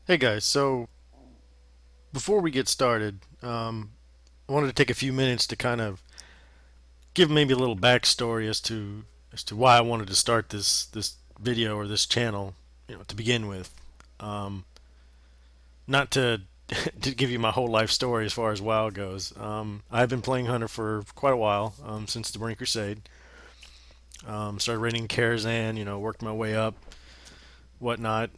Hey guys, so before we get started, I wanted to take a few minutes to kind of give maybe a little backstory as to why I wanted to start this video or this channel, to begin with. Um, Not to to give you my whole life story as far as WoW goes. I've been playing Hunter for quite a while, since the Burning Crusade. Started raiding Karazhan, worked my way up, whatnot.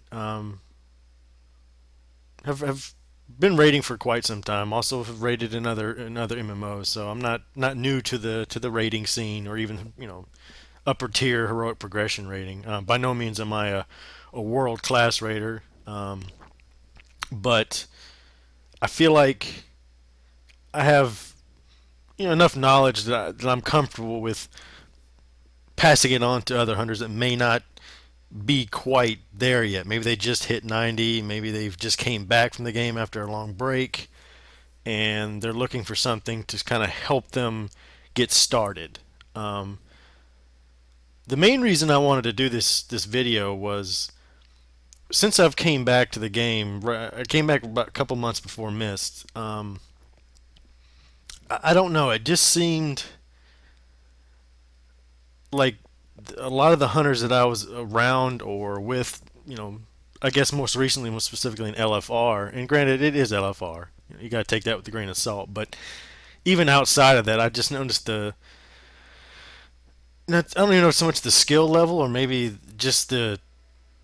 Have been raiding for quite some time. Also have raided in other MMOs, so I'm not new to the raiding scene or even upper tier heroic progression raiding. By no means am I a world class raider, but I feel like I have enough knowledge that I'm comfortable with passing it on to other hunters that may not be quite there yet. Maybe they just hit 90. Maybe they've just came back from the game after a long break and they're looking for something to kind of help them get started. Um, the main reason I wanted to do this video was since I've came back to the game. I came back about a couple months before Mist. I don't know. It just seemed like a lot of the hunters that I was around or with, I guess most recently, most specifically in LFR. And granted, it is LFR. You got to take that with a grain of salt. But even outside of that, I just noticed I don't even know so much the skill level or maybe just the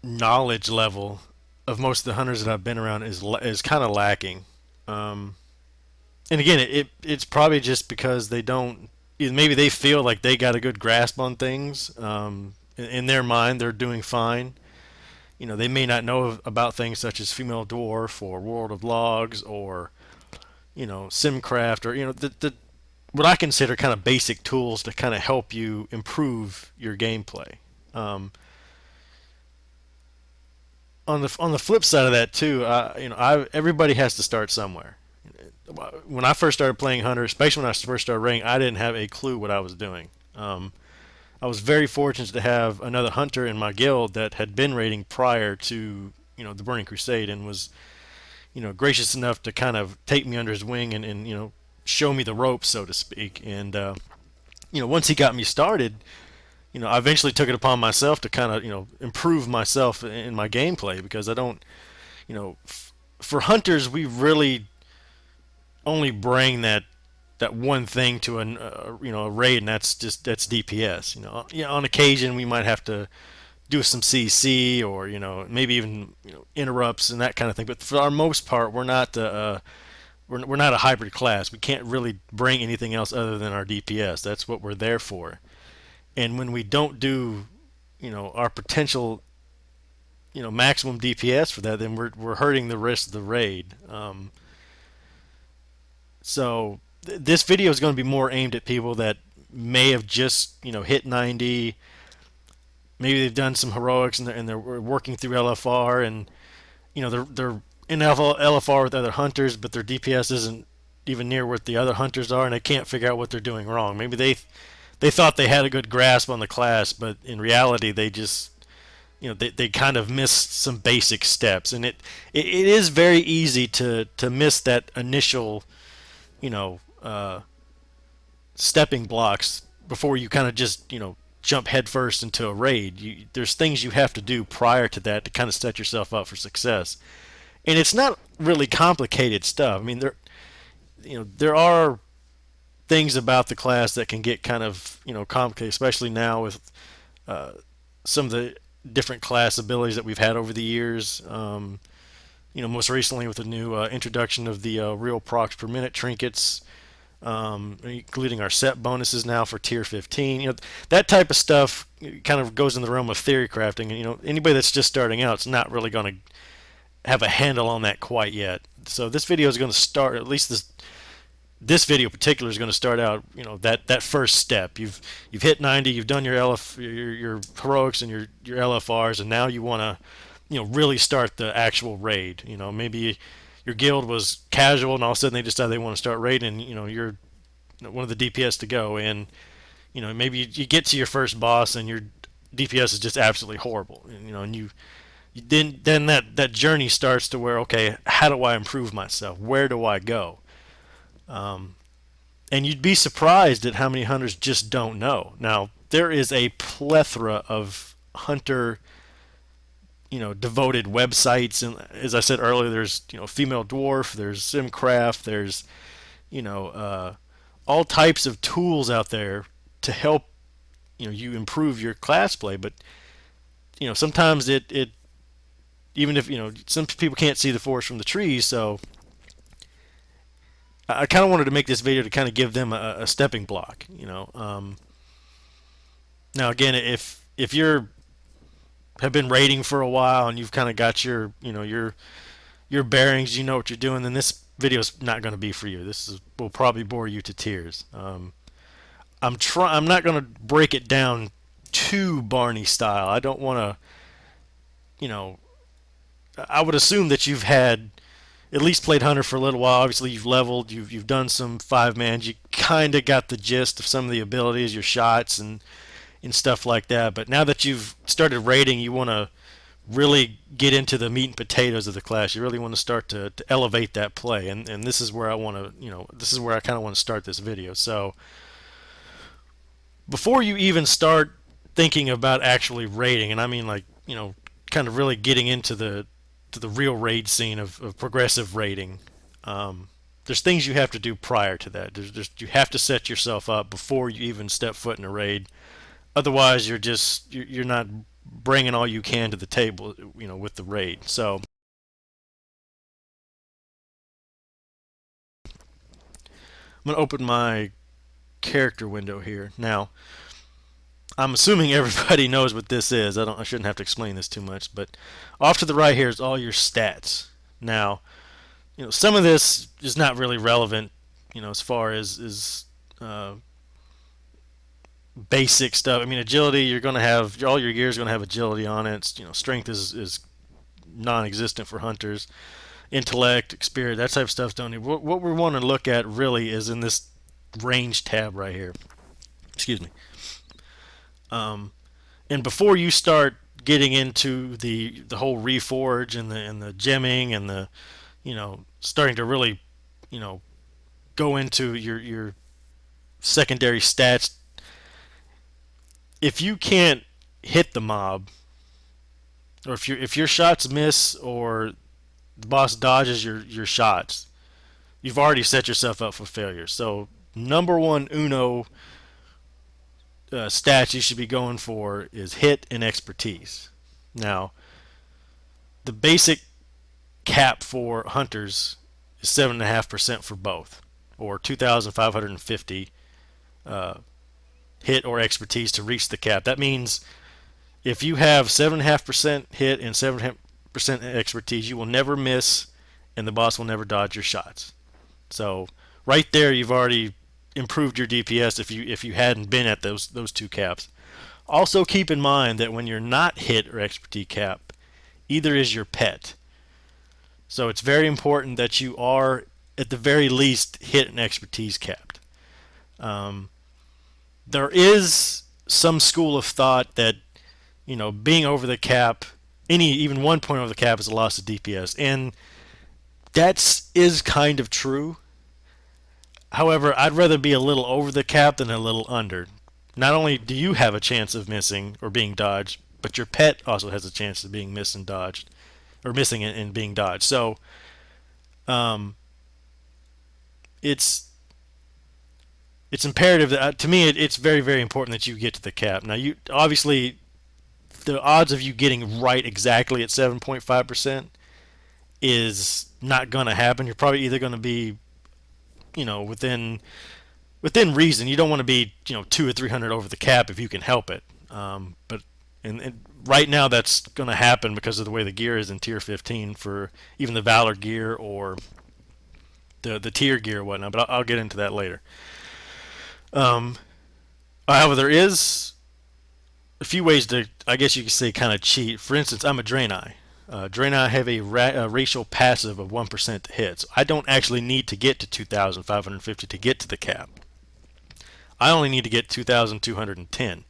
knowledge level of most of the hunters that I've been around is kind of lacking. Um, and again, it's probably just because they don't. Maybe they feel like they got a good grasp on things. In their mind, they're doing fine. They may not know about things such as female dwarf or world of logs or simcraft or the what I consider kind of basic tools to kind of help you improve your gameplay. Um, on the flip side of that too, everybody has to start somewhere. When I first started playing Hunter, especially when I first started raiding, I didn't have a clue what I was doing. I was very fortunate to have another hunter in my guild that had been raiding prior to the Burning Crusade and was gracious enough to kind of take me under his wing and show me the ropes, so to speak. And once he got me started, I eventually took it upon myself to kind of improve myself in my gameplay because I don't for hunters we really only bring that one thing to a raid, and that's DPS. On occasion we might have to do some CC or maybe even interrupts and that kind of thing. But for our most part, we're not a hybrid class. We can't really bring anything else other than our DPS. That's what we're there for. And when we don't do our potential maximum DPS for that, then we're hurting the rest of the raid. So this video is going to be more aimed at people that may have just hit 90. Maybe they've done some heroics and they're working through LFR and they're in LFR with other hunters, but their DPS isn't even near what the other hunters are, and they can't figure out what they're doing wrong. Maybe they thought they had a good grasp on the class, but in reality they just they kind of missed some basic steps, and it is very easy to miss that initial you know uh, stepping blocks before you kind of just jump headfirst into a raid. There's things you have to do prior to that to kind of set yourself up for success, and it's not really complicated stuff. I mean, there are things about the class that can get kind of complicated, especially now with uh, some of the different class abilities that we've had over the years. Most recently with the new introduction of the real procs per minute trinkets, including our set bonuses now for tier 15. That type of stuff kind of goes in the realm of theory crafting, and anybody that's just starting out is not really going to have a handle on that quite yet. So this video is going to start, at least this video in particular is going to start out that first step. You've hit 90, you've done your heroics and your LFRs, and now you want to really start the actual raid. Maybe your guild was casual and all of a sudden they decide they want to start raiding. You're one of the DPS to go, and maybe you get to your first boss and your DPS is just absolutely horrible. And you then that journey starts to where, okay, how do I improve myself? Where do I go? Um, and you'd be surprised at how many hunters just don't know. Now there is a plethora of hunter, devoted websites, and as I said earlier, there's female dwarf, there's simcraft, there's you know uh, all types of tools out there to help you improve your class play. But sometimes it even if some people can't see the forest from the trees, so I kind of wanted to make this video to kind of give them a stepping block. Now again, if you're have been raiding for a while and you've kind of got your bearings, you know what you're doing, then this video is not going to be for you. Will probably bore you to tears. I'm not going to break it down too Barney style. I don't want to, you know. I would assume that you've had at least played Hunter for a little while. Obviously, you've leveled. You've done some 5-mans. You kind of got the gist of some of the abilities, your shots, and stuff like that. But now that you've started raiding, you want to really get into the meat and potatoes of the class. You really want to start to elevate that play, and this is where I want to, this is where I kind of want to start this video. So before you even start thinking about actually raiding, and I mean like kind of really getting into the real raid scene of progressive raiding, there's things you have to do prior to that. You have to set yourself up before you even step foot in a raid. Otherwise, you're not bringing all you can to the table, with the raid. So I'm gonna open my character window here now. I'm assuming everybody knows what this is. I shouldn't have to explain this too much, but off to the right here is all your stats. Now, some of this is not really relevant, as far as basic stuff. I mean, agility, you're going to have all your gear is going to have agility on it. Strength is non-existent for hunters. Intellect, experience, that type of stuff don't need. What we want to look at really is in this range tab right here. Excuse me. And before you start getting into the whole reforge and the gemming and the starting to really go into your secondary stats, if you can't hit the mob, or if your shots miss or the boss dodges your shots, you've already set yourself up for failure. So number one uno stats you should be going for is hit and expertise. Now, the basic cap for hunters is 7.5% for both, or 2,550 hit or expertise to reach the cap. That means if you have 7.5% hit and 7.5% expertise, you will never miss, and the boss will never dodge your shots. So right there, you've already improved your DPS if you hadn't been at those two caps. Also keep in mind that when you're not hit or expertise cap, either is your pet. So it's very important that you are at the very least hit and expertise capped. There is some school of thought that being over the cap, even 1 point over the cap, is a loss of DPS, and that is kind of true. However, I'd rather be a little over the cap than a little under. Not only do you have a chance of missing or being dodged, but your pet also has a chance of being missed and dodged, or missing and being dodged. So, it's imperative that, to me, it's very, very important that you get to the cap. Now, you obviously, the odds of you getting right exactly at 7.5% is not going to happen. You're probably either going to be within reason. You don't want to be 200 or 300 over the cap if you can help it. But right now that's going to happen because of the way the gear is in tier 15 for even the Valor gear or the tier gear or whatnot. But I'll get into that later. However, there is a few ways to, I guess you could say, kind of cheat. For instance, I'm a Draenei. Draenei have a racial passive of 1% to hit. So I don't actually need to get to 2,550 to get to the cap. I only need to get 2,210,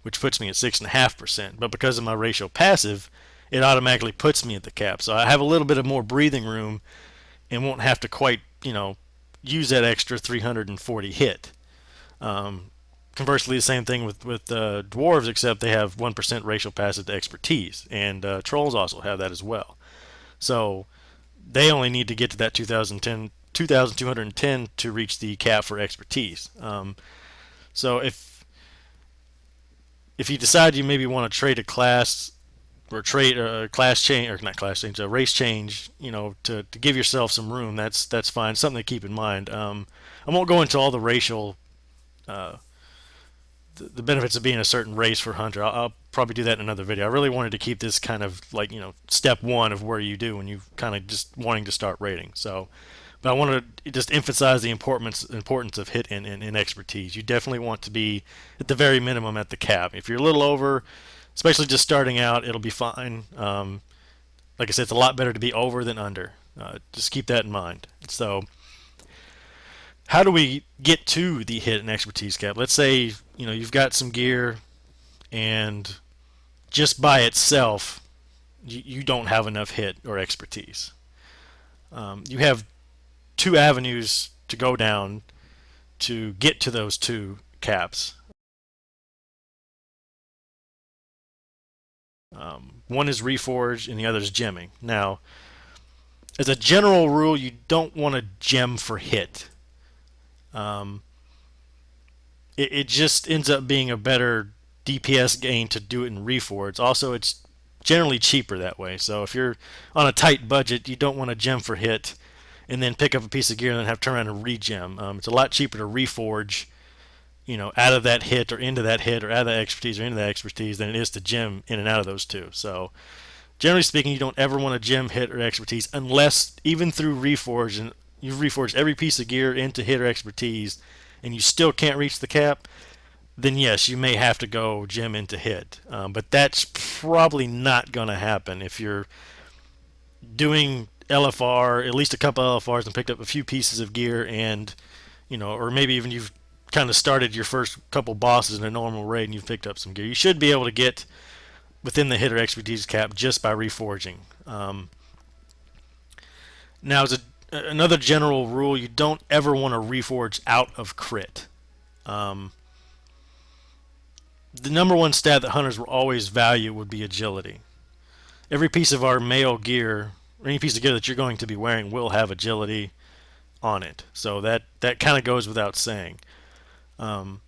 which puts me at 6.5%. But because of my racial passive, it automatically puts me at the cap. So I have a little bit of more breathing room and won't have to quite, use that extra 340 hit. Um, Conversely, the same thing with dwarves, except they have 1% racial passive to expertise, and trolls also have that as well. So they only need to get to that 2,210 to reach the cap for expertise. So if you decide you maybe want to trade a class or trade a class change, or not class change, a race change, to give yourself some room, that's fine. Something to keep in mind. I won't go into all the racial uh, the benefits of being a certain race for hunter. I'll probably do that in another video. I really wanted to keep this kind of like step one of where you do when you kind of just wanting to start raiding. So, but I want to just emphasize the importance of hit and expertise. You definitely want to be at the very minimum at the cap. If you're a little over, especially just starting out, it'll be fine. Like I said, it's a lot better to be over than under. Just keep that in mind. So how do we get to the hit and expertise cap? Let's say you've got some gear, and just by itself, you don't have enough hit or expertise. You have two avenues to go down to get to those two caps. One is Reforge, and the other is gemming. Now, as a general rule, you don't want to gem for hit. Um, it just ends up being a better DPS gain to do it in Reforge. Also, it's generally cheaper that way. So if you're on a tight budget, you don't want to gem for hit and then pick up a piece of gear and then have to turn around and regem. It's a lot cheaper to Reforge, out of that hit or into that hit or out of that expertise or into that expertise than it is to gem in and out of those two. So generally speaking, you don't ever want to gem hit or expertise unless even through Reforge, and you've reforged every piece of gear into hit or expertise and you still can't reach the cap, then yes, you may have to go gem into hit. But that's probably not going to happen if you're doing LFR, at least a couple LFRs, and picked up a few pieces of gear, and or maybe even you've kind of started your first couple bosses in a normal raid and you've picked up some gear. You should be able to get within the hit or expertise cap just by reforging. Now, as another general rule, you don't ever want to reforge out of crit. The number one stat that hunters will always value would be agility. Every piece of our male gear, or any piece of gear that you're going to be wearing, will have agility on it. So that kind of goes without saying. The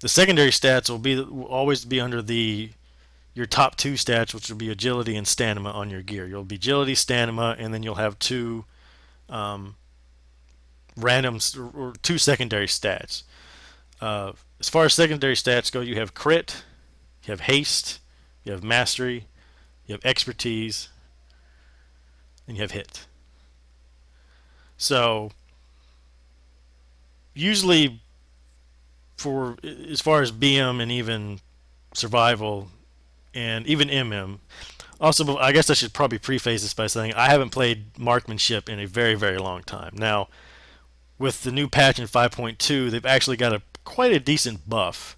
secondary stats will always be under your top two stats, which will be agility and stamina on your gear. You'll be agility, stamina, and then you'll have two random or two secondary stats. As far as secondary stats go, you have crit, you have haste, you have mastery, you have expertise, and you have hit. So usually, for as far as BM and even survival and even MM, also, I guess I should probably preface this by saying I haven't played marksmanship in a very, very long time. Now, with the new patch in 5.2, they've actually got quite a decent buff.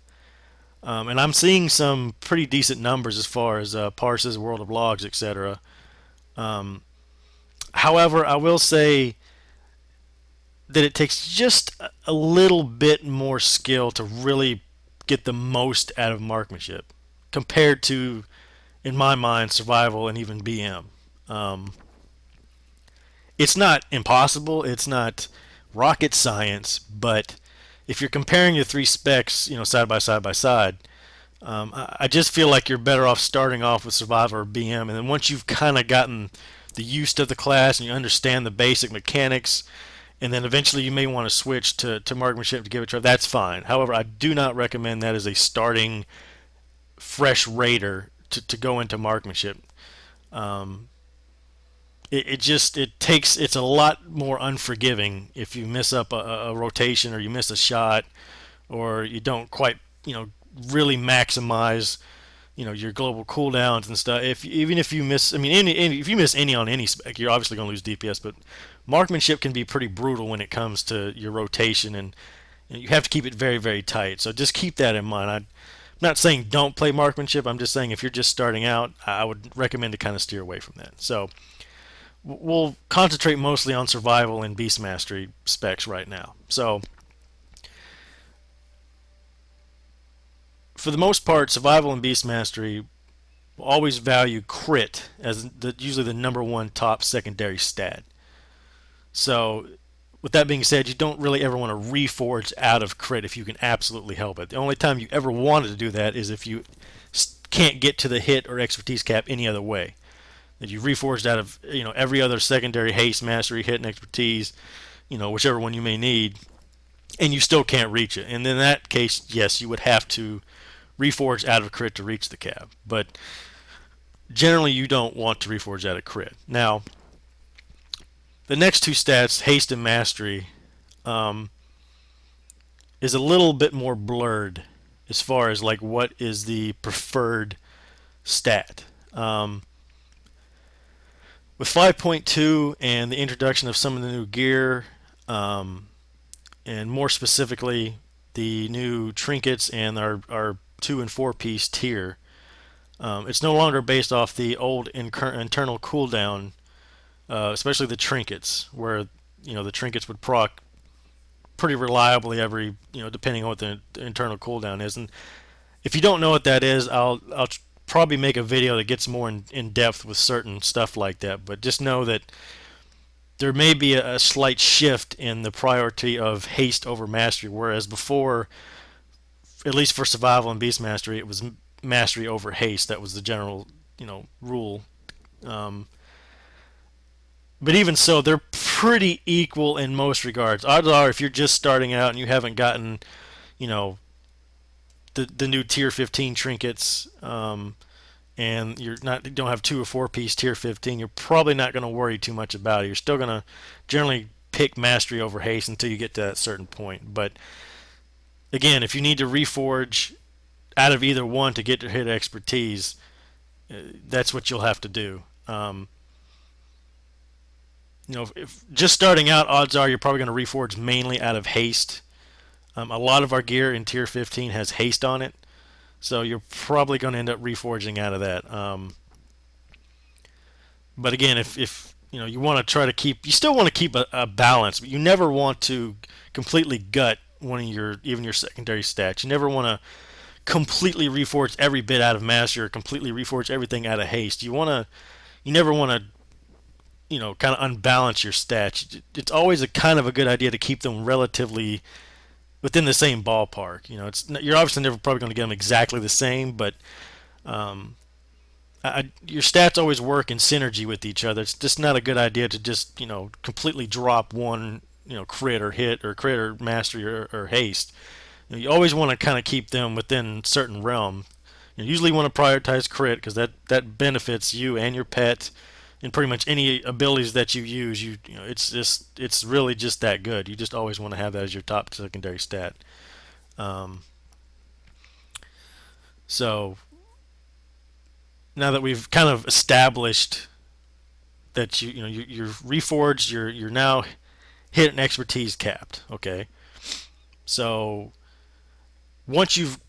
And I'm seeing some pretty decent numbers as far as parses, world of logs, etc. However, I will say that it takes just a little bit more skill to really get the most out of marksmanship compared to, in my mind, survival and even BM. It's not impossible, it's not rocket science, but if you're comparing the three specs, side by side by side, I just feel like you're better off starting off with survival or BM, and then once you've kind of gotten the use of the class and you understand the basic mechanics, and then eventually you may want to switch to marksmanship to give it a try. That's fine. However, I do not recommend that as a starting fresh raider to go into marksmanship. It's a lot more unforgiving if you miss up a rotation or you miss a shot or you don't quite really maximize your global cooldowns and stuff. Even if you miss, I mean, if you miss any on any spec, you're obviously going to lose DPS. But marksmanship can be pretty brutal when it comes to your rotation, and you have to keep it very, very tight. So just keep that in mind. not saying don't play marksmanship. I'm just saying if you're just starting out, I would recommend to kind of steer away from that. So we'll concentrate mostly on survival and beast mastery specs right now. So for the most part, survival and beast mastery will always value crit as usually the number one top secondary stat. So with that being said, you don't really ever want to reforge out of crit if you can absolutely help it. The only time you ever wanted to do that is if you can't get to the hit or expertise cap any other way. That you reforged out of every other secondary haste, mastery, hit, and expertise, whichever one you may need, and you still can't reach it. And in that case, yes, you would have to reforge out of crit to reach the cap. But generally, you don't want to reforge out of crit. Now, the next two stats, haste and mastery, um, is a little bit more blurred as far as like what is the preferred stat. With 5.2 and the introduction of some of the new gear, and more specifically the new trinkets and our 2 and 4 piece tier, it's no longer based off the old internal cooldown, especially the trinkets, where the trinkets would proc pretty reliably every depending on what the internal cooldown is. And if you don't know what that is, I'll probably make a video that gets more in depth with certain stuff like that. But just know that there may be a slight shift in the priority of haste over mastery, whereas before, at least for survival and beast mastery, it was mastery over haste. That was the general rule. Um, but even so, they're pretty equal in most regards. Odds are, if you're just starting out and you haven't gotten, you know, the new tier 15 trinkets, and you don't have 2 or 4 piece tier 15, you're probably not going to worry too much about it. You're still going to generally pick mastery over haste until you get to that certain point. But again, if you need to reforge out of either one to get to hit expertise, that's what you'll have to do. If just starting out, odds are you're probably going to reforge mainly out of haste. A lot of our gear in tier 15 has haste on it, so you're probably going to end up reforging out of that. But again, if you want to try to keep, you still want to keep a balance, but you never want to completely gut one of even your secondary stats. You never want to completely reforge every bit out of mastery or completely reforge everything out of haste. You never want to kind of unbalance your stats. It's always a kind of a good idea to keep them relatively within the same ballpark. You're obviously never probably going to get them exactly the same, but your stats always work in synergy with each other. It's just not a good idea to just completely drop one crit or hit or crit or mastery or haste. You always want to kind of keep them within certain realm. You usually want to prioritize crit because that benefits you and your pet. And pretty much any abilities that you use, it's really just that good. You just always want to have that as your top secondary stat. So now that we've kind of established that you're reforged, you're now hit and expertise capped. Okay, so once you've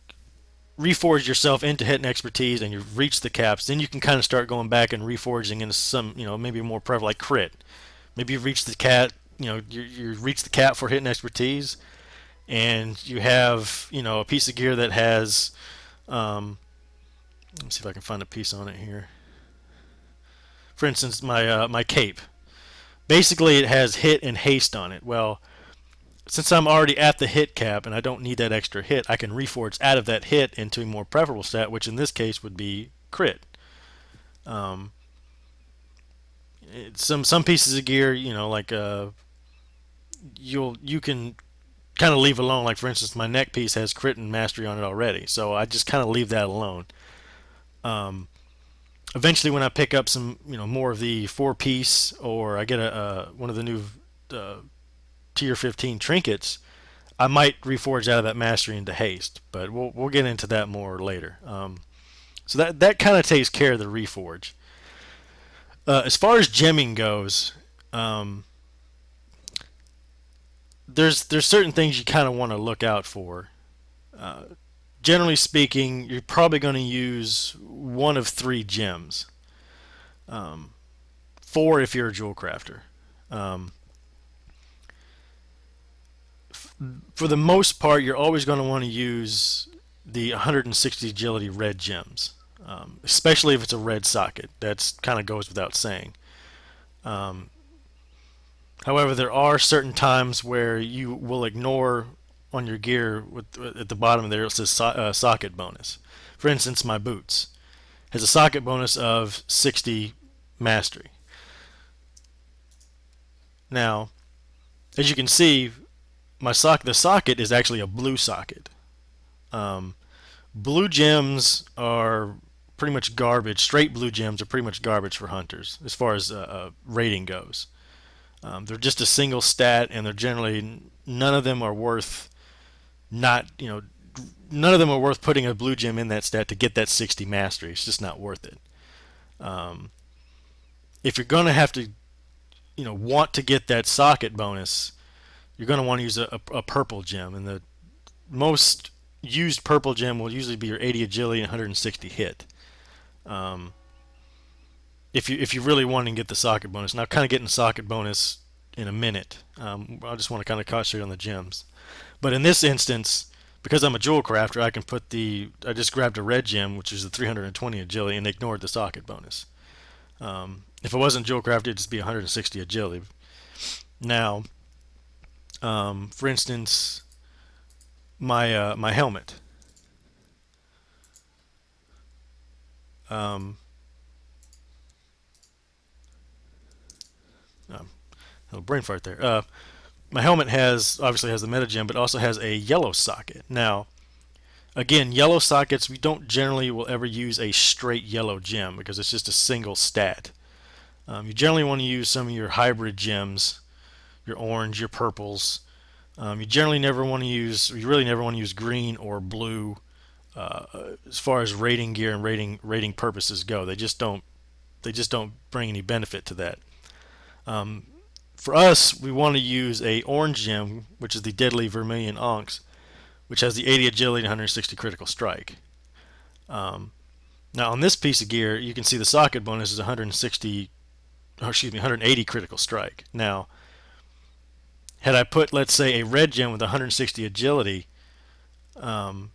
reforge yourself into hit and expertise and you've reached the caps, then you can kind of start going back and reforging into some, maybe more prevalent like crit. Maybe you've reached the cap, you reached the cap for hit and expertise, and you have, a piece of gear that has, let me see if I can find a piece on it here. For instance, my cape. Basically, it has hit and haste on it. Well, since I'm already at the hit cap and I don't need that extra hit, I can reforge out of that hit into a more preferable stat, which in this case would be crit. Um, some pieces of gear, like you can kind of leave alone. Like for instance, my neck piece has crit and mastery on it already, so I just kind of leave that alone. Um, Eventually, when I pick up some, more of the 4 piece, or I get one of the new tier 15 trinkets, I might reforge out of that mastery into haste, but we'll get into that more later. So that kind of takes care of the reforge. As far as gemming goes, there's certain things you kind of want to look out for. generally speaking, you're probably going to use one of three gems. Um, Four if you're a jewel crafter. Um, for the most part, you're always going to want to use the 160 agility red gems, especially if it's a red socket. That kind of goes without saying. Um, However, there are certain times where you will ignore on your gear at the bottom there it says socket bonus. For instance, my boots has a socket bonus of 60 mastery. Now, as you can see, the socket is actually a blue socket. Um, Blue gems are pretty much garbage. Straight blue gems are pretty much garbage for hunters as far as rating goes. They're just a single stat, and they're generally none of them are worth not none of them are worth putting a blue gem in that stat to get that 60 mastery. It's just not worth it. Um, if you're gonna have to want to get that socket bonus, you're gonna want to use a purple gem, and the most used purple gem will usually be your 80 agility and 160 hit. Um, if you really want to get the socket bonus. Now, kind of getting the socket bonus in a minute. I just want to kind of concentrate on the gems. But in this instance, because I'm a jewel crafter, I just grabbed a red gem, which is the 320 agility, and ignored the socket bonus. If it wasn't jewel crafter, it'd just be 160 agility. Now, for instance, my helmet. Um, little brain fart there. My helmet obviously has the meta gem, but also has a yellow socket. Now, again, yellow sockets we don't generally will ever use a straight yellow gem because it's just a single stat. You generally want to use some of your hybrid gems, your orange, your purples. You generally never want to use, you really never want to use green or blue uh, as far as rating gear and rating purposes go. They just don't bring any benefit to that. Um, for us, we want to use a orange gem, which is the Deadly Vermilion Onx, which has the 80 agility and 160 critical strike. Um, Now on this piece of gear, you can see the socket bonus is 180 critical strike. Now, had I put, let's say, a red gem with 160 agility, um,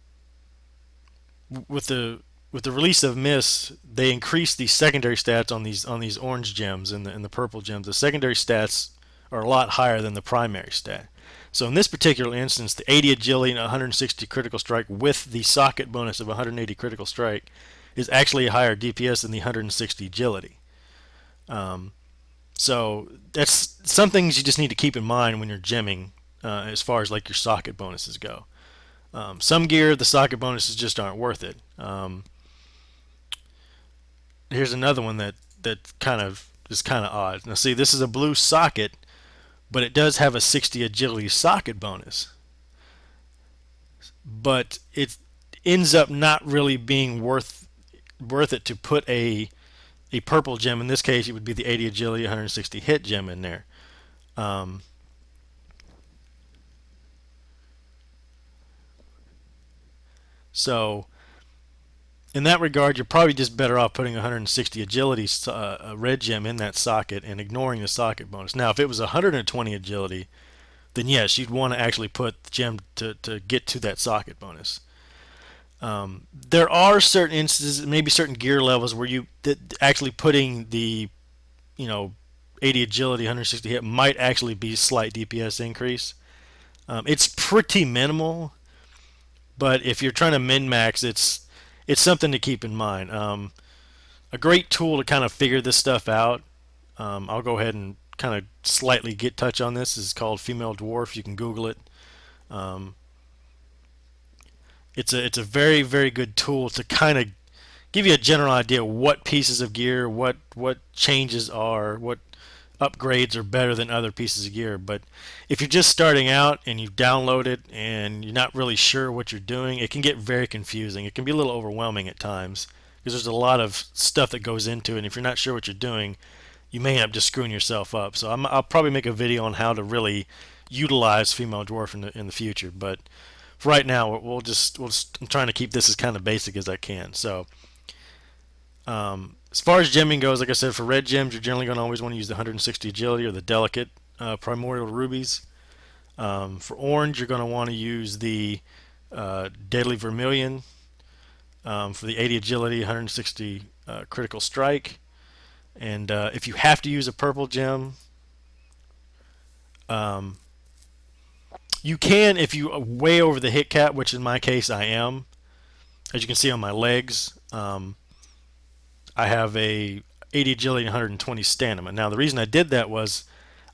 with the release of Mist, they increase the secondary stats on these orange gems and the purple gems. The secondary stats are a lot higher than the primary stat. So in this particular instance, the 80 agility and 160 critical strike with the socket bonus of 180 critical strike is actually a higher DPS than the 160 agility. Um, so that's some things you just need to keep in mind when you're gemming, as far as like your socket bonuses go. Some gear, the socket bonuses just aren't worth it. Here's another one that kind of is kind of odd. Now see, this is a blue socket, but it does have a 60 agility socket bonus. But it ends up not really being worth it to put a purple gem. In this case, it would be the 80 agility, 160 hit gem in there. Um, so in that regard, you're probably just better off putting 160 agility a red gem in that socket and ignoring the socket bonus. Now, if it was 120 agility, then yes, you'd want to actually put the gem to get to that socket bonus. There are certain instances, maybe certain gear levels, where actually putting the 80 agility, 160 hit might actually be a slight DPS increase. It's pretty minimal, but if you're trying to min max, it's something to keep in mind. A great tool to kind of figure this stuff out. I'll go ahead and kind of slightly touch on this. Is called Female Dwarf. You can Google it. Um, it's a very very good tool to kind of give you a general idea what pieces of gear, what changes are, what upgrades are better than other pieces of gear. But if you're just starting out and you've downloaded and you're not really sure what you're doing, it can get very confusing. It can be a little overwhelming at times because there's a lot of stuff that goes into it. And if you're not sure what you're doing, you may end up just screwing yourself up. So I'll probably make a video on how to really utilize Female Dwarf in the future. But for right now, I'm trying to keep this as kind of basic as I can. So as far as gemming goes, like I said, for red gems, you're generally going to always want to use the 160 agility or the delicate primordial rubies. For orange, you're going to want to use the deadly vermilion. For the 80 agility, 160 critical strike. And if you have to use a purple gem, um, you can if you way over the hit cap, which in my case I am. As you can see on my legs, I have a 80 agility and 120 stamina. Now the reason I did that was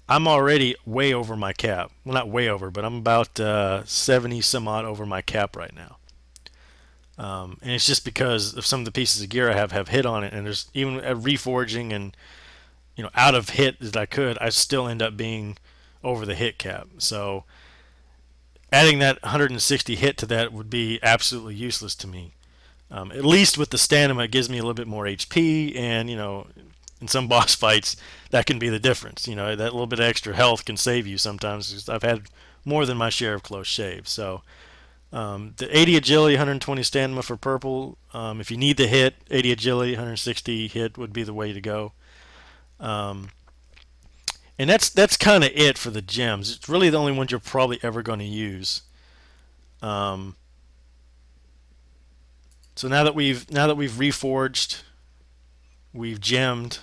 I'm already way over my cap. Well, not way over, but I'm about 70 some odd over my cap right now. And it's just because of some of the pieces of gear I have hit on it, and there's even a reforging and out of hit as I could, I still end up being over the hit cap. So adding that 160 hit to that would be absolutely useless to me. At least with the stamina, it gives me a little bit more HP, and in some boss fights, that can be the difference. That little bit of extra health can save you sometimes. 'Cause I've had more than my share of close shaves. So the 80 agility, 120 stamina for purple. If you need the hit, 80 agility, 160 hit would be the way to go. Um, and that's kind of it for the gems. It's really the only ones you're probably ever going to use. Um, so now that we've reforged, we've gemmed,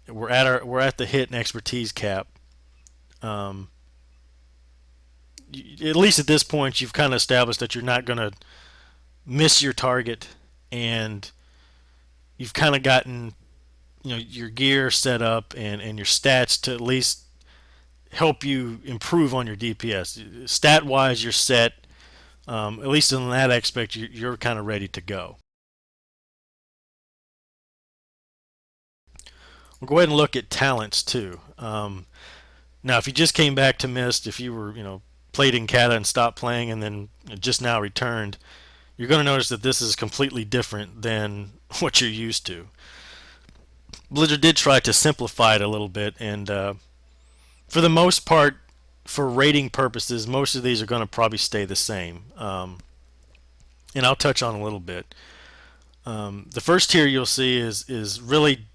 we're at the hit and expertise cap. Um, at least at this point, you've kind of established that you're not going to miss your target, and you've kind of gotten your gear set up and your stats to at least help you improve on your DPS. Stat wise, you're set. At least in that aspect, you're kind of ready to go. We'll go ahead and look at talents too. Now, if you just came back to Mist, if you were played in Kata and stopped playing and then just now returned, you're going to notice that this is completely different than what you're used to. Blizzard did try to simplify it a little bit, and for the most part, for rating purposes, most of these are going to probably stay the same. And I'll touch on a little bit. The first tier you'll see is really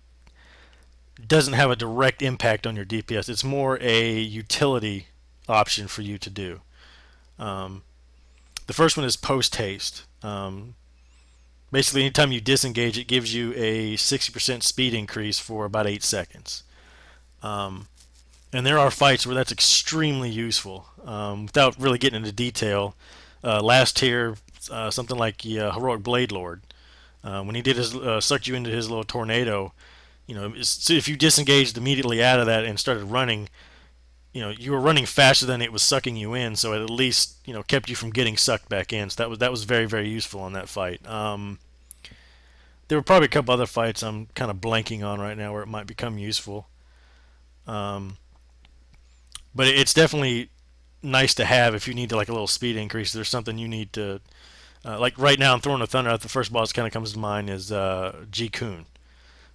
doesn't have a direct impact on your DPS. It's more a utility option for you to do. The first one is post haste. Basically, anytime you disengage, it gives you a 60% speed increase for about 8 seconds. And there are fights where that's extremely useful. Without really getting into detail, last tier, something like the Heroic Blade Lord, when he did his sucked you into his little tornado, so if you disengaged immediately out of that and started running, you were running faster than it was sucking you in, so it at least kept you from getting sucked back in. So that was very, very useful on that fight. There were probably a couple other fights I'm kind of blanking on right now where it might become useful. But it's definitely nice to have if you need to, like, a little speed increase. There's something you need to like right now. I'm throwing a thunder out. The first boss kind of comes to mind is G Kun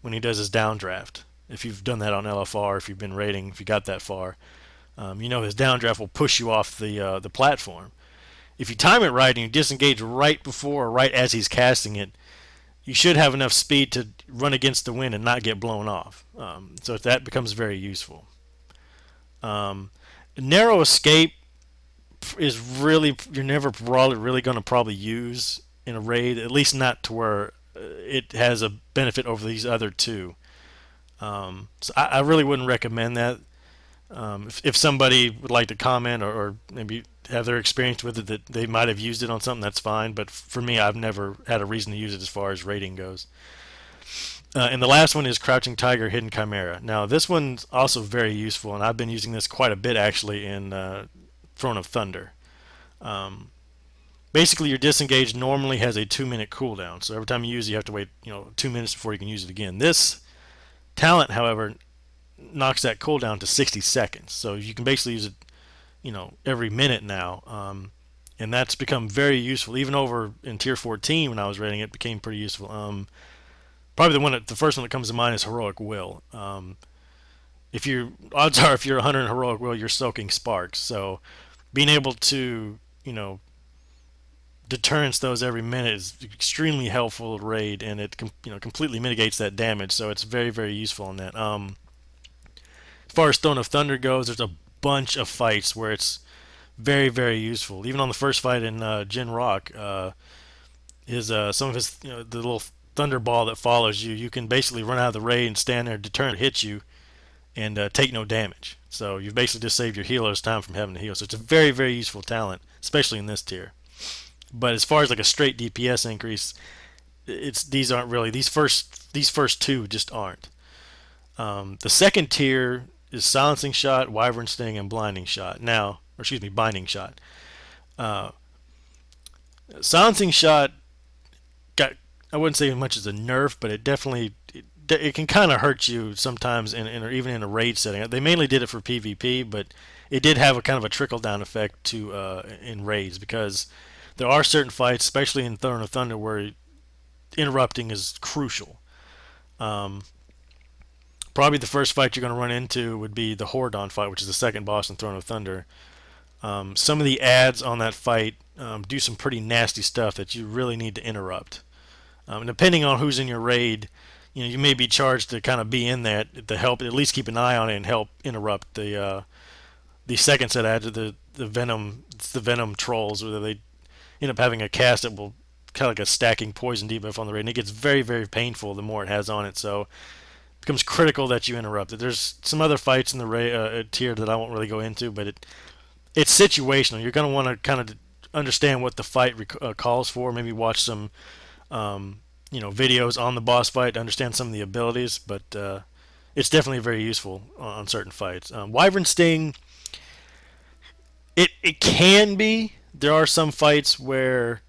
when he does his downdraft. If you've done that on LFR, if you've been raiding, if you got that far, his downdraft will push you off the platform. If you time it right and you disengage right before or right as he's casting it, you should have enough speed to run against the wind and not get blown off. So that becomes very useful. Narrow escape is really you're never really going to probably use in a raid, at least not to where it has a benefit over these other two. So I really wouldn't recommend that. If somebody would like to comment or maybe have their experience with it that they might have used it on something, that's fine. But for me, I've never had a reason to use it as far as rating goes. And the last one is Crouching Tiger, Hidden Chimera. Now, this one's also very useful, and I've been using this quite a bit actually in Throne of Thunder. Basically, your disengage normally has a 2-minute cooldown, so every time you use it, you have to wait 2 minutes before you can use it again. This talent, however, knocks that cooldown to 60 seconds, so you can basically use it every minute now. And that's become very useful. Even over in Tier 14 when I was rating it, became pretty useful. Probably the first one that comes to mind is Heroic Will. Odds are if you're 100 in Heroic Will, you're soaking sparks. So being able to deterrence those every minute is extremely helpful to raid, and it completely mitigates that damage. So it's very very useful in that. As far as Throne of Thunder goes, there's a bunch of fights where it's very very useful. Even on the first fight in Jin Rock, his some of his the little thunder ball that follows you, you can basically run out of the raid and stand there, deter it, hit you, and take no damage. So you've basically just saved your healers time from having to heal. So it's a very very useful talent, especially in this tier. But as far as like a straight DPS increase, it's these aren't really these first two just aren't. The second tier is silencing shot, wyvern sting, and blinding shot. Now, or excuse me, binding shot. Uh, Silencing shot got, I wouldn't say as much as a nerf, but it definitely it can kind of hurt you sometimes or even in a raid setting. They mainly did it for PvP, but it did have a kind of a trickle down effect to in raids, because there are certain fights, especially in Throne of Thunder, where interrupting is crucial. Um, Probably the first fight you're going to run into would be the Hordon fight, which is the second boss in Throne of Thunder. Some of the ads on that fight do some pretty nasty stuff that you really need to interrupt. And depending on who's in your raid, you may be charged to kind of be in that to help at least keep an eye on it and help interrupt the second set of ads, the venom trolls, where they end up having a cast that will kind of like a stacking poison debuff on the raid, and it gets very very painful the more it has on it. So it becomes critical that you interrupt it. There's some other fights in the tier that I won't really go into, but it's situational. You're going to want to kind of understand what the fight calls for. Maybe watch some videos on the boss fight to understand some of the abilities, but it's definitely very useful on certain fights. Wyvern Sting, it can be. There are some fights where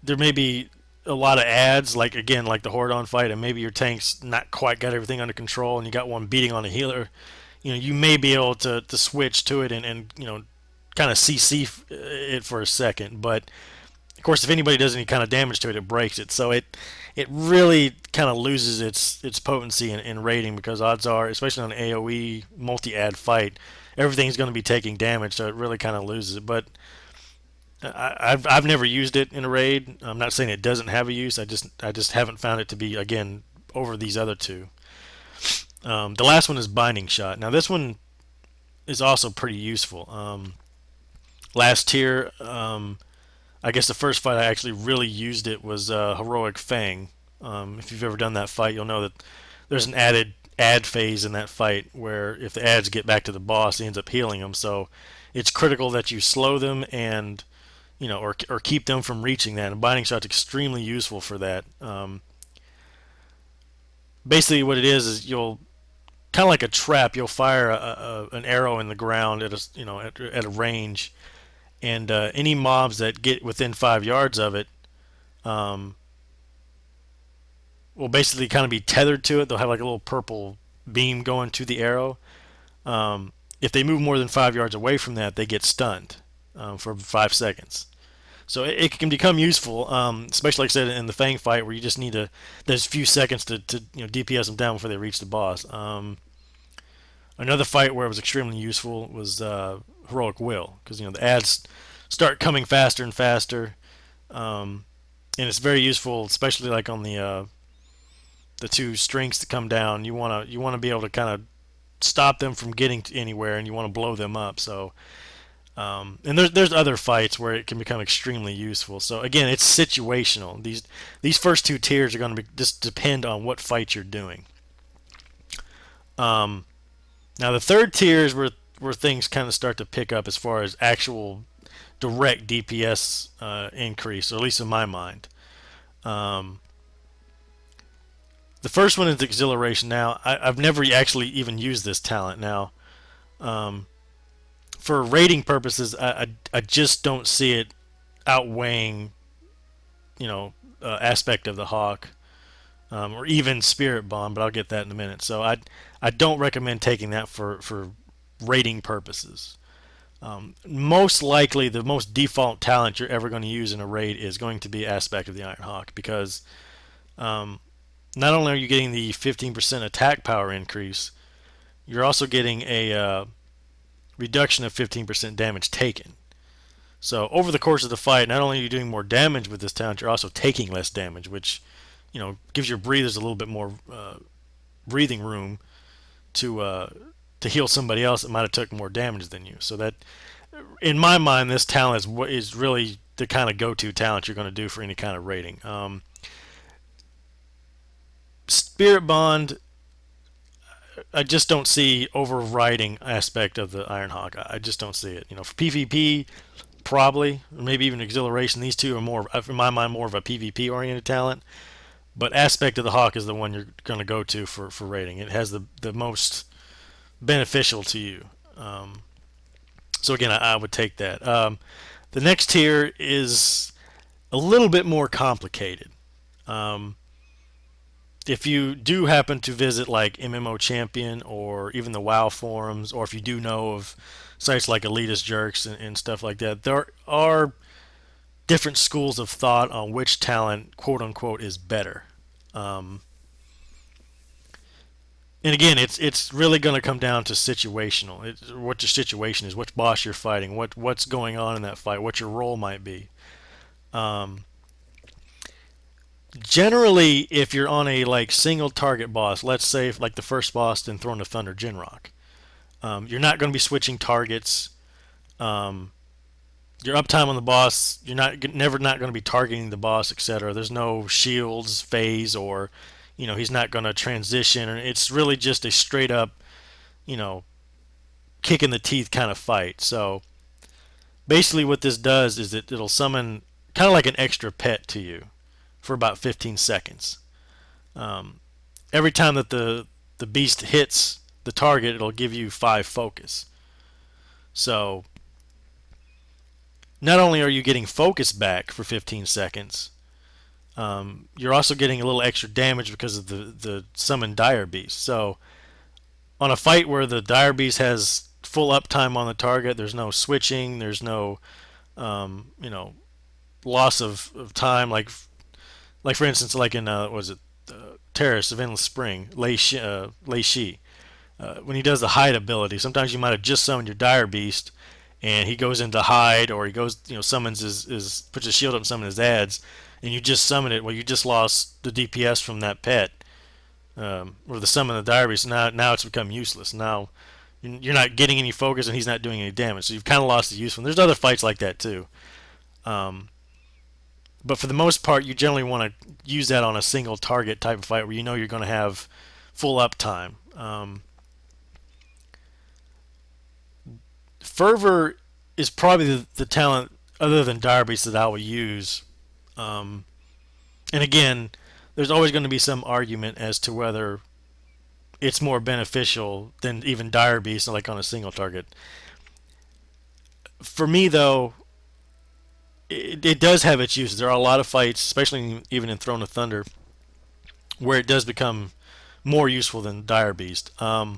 there may be a lot of ads, like again, like the Hordon fight, and maybe your tank's not quite got everything under control, and you got one beating on a healer. You may be able to switch to it and kind of CC it for a second, but of course, if anybody does any kind of damage to it, it breaks it. So it really kind of loses its potency in raiding, because odds are, especially on an AOE multi-ad fight, everything's going to be taking damage, so it really kind of loses it. But I've never used it in a raid. I'm not saying it doesn't have a use. I just haven't found it to be, again, over these other two. The last one is Binding Shot. Now this one is also pretty useful. Last tier, I guess the first fight I actually really used it was Heroic Fang. If you've ever done that fight, you'll know that there's an added ad phase in that fight where if the ads get back to the boss, he ends up healing them. So it's critical that you slow them and or keep them from reaching that. And Binding Shot's extremely useful for that. Basically, what it is you'll kind of like a trap. You'll fire an arrow in the ground at a range, and any mobs that get within 5 yards of it um, will basically kind of be tethered to it. They'll have like a little purple beam going to the arrow. If they move more than 5 yards away from that, they get stunned for 5 seconds. So it can become useful, especially like I said in the Fang fight, where you just need there's a few seconds to DPS them down before they reach the boss. Another fight where it was extremely useful was Heroic Will, because the ads start coming faster and faster, and it's very useful, especially like on the two strings that come down. You want to be able to kind of stop them from getting to anywhere, and you want to blow them up. So and there's other fights where it can become extremely useful. So again, it's situational. These first two tiers are going to just depend on what fight you're doing. Now the third tier is where things kind of start to pick up as far as actual direct DPS increase, or at least in my mind. The first one is Exhilaration. Now I've never actually even used this talent. Now for rating purposes, I just don't see it outweighing, aspect of the Hawk, or even Spirit Bomb, but I'll get that in a minute. So I don't recommend taking that for rating purposes. Most likely, the most default talent you're ever going to use in a raid is going to be Aspect of the Iron Hawk, because not only are you getting the 15% attack power increase, you're also getting a reduction of 15% damage taken. So over the course of the fight, not only are you doing more damage with this talent, you're also taking less damage, which gives your breathers a little bit more breathing room to uh, to heal somebody else that might have took more damage than you. So that, in my mind, this talent is what is really the kind of go-to talent you're going to do for any kind of rating. Spirit Bond, I just don't see overriding aspect of the Ironhawk. I just don't see it. For PvP, probably, maybe even Exhilaration. These two are more, in my mind, more of a PvP oriented talent. But aspect of the Hawk is the one you're going to go to for rating. It has the most beneficial to you. So again, I would take that. The next tier is a little bit more complicated. Um, if you do happen to visit like MMO Champion or even the WoW forums, or if you do know of sites like Elitist Jerks and stuff like that, there are different schools of thought on which talent, quote unquote, is better. Um, and again, it's really going to come down to situational. What your situation is, which boss you're fighting, what's going on in that fight, what your role might be. Um, Generally, if you're on a like single target boss, let's say if, like the first boss in Throne of Thunder, Jinrock, you're not going to be switching targets. Um, your uptime on the boss, you're never not going to be targeting the boss, etc. There's no shields phase, or he's not going to transition. It's really just a straight up, you know kick in the teeth kind of fight. So basically, what this does is it'll summon kind of like an extra pet to you for about 15 seconds. Um, every time that the beast hits the target, it'll give you 5 focus. So not only are you getting focus back for 15 seconds, you're also getting a little extra damage because of the summoned dire beast. So on a fight where the dire beast has full uptime on the target, there's no switching, there's no um, you know loss of time. Like for instance, like in was it Terrace of Endless Spring, Lei Shi. When he does the hide ability, sometimes you might have just summoned your dire beast, and he goes into hide, or he goes, summons his puts his shield up and summons his ads, and you just summon it. Well, you just lost the DPS from that pet, or the summon of the dire beast. Now it's become useless. Now you're not getting any focus, and he's not doing any damage. So you've kind of lost the use from. There's other fights like that too. Um, but for the most part, you generally want to use that on a single target type of fight where you're going to have full uptime. Fervor is probably the talent other than Dire Beast that I will use. Um, and again, there's always going to be some argument as to whether it's more beneficial than even Dire Beast, like on a single target. For me, though, it does have its uses. There are a lot of fights, especially even in Throne of Thunder, where it does become more useful than Dire Beast. I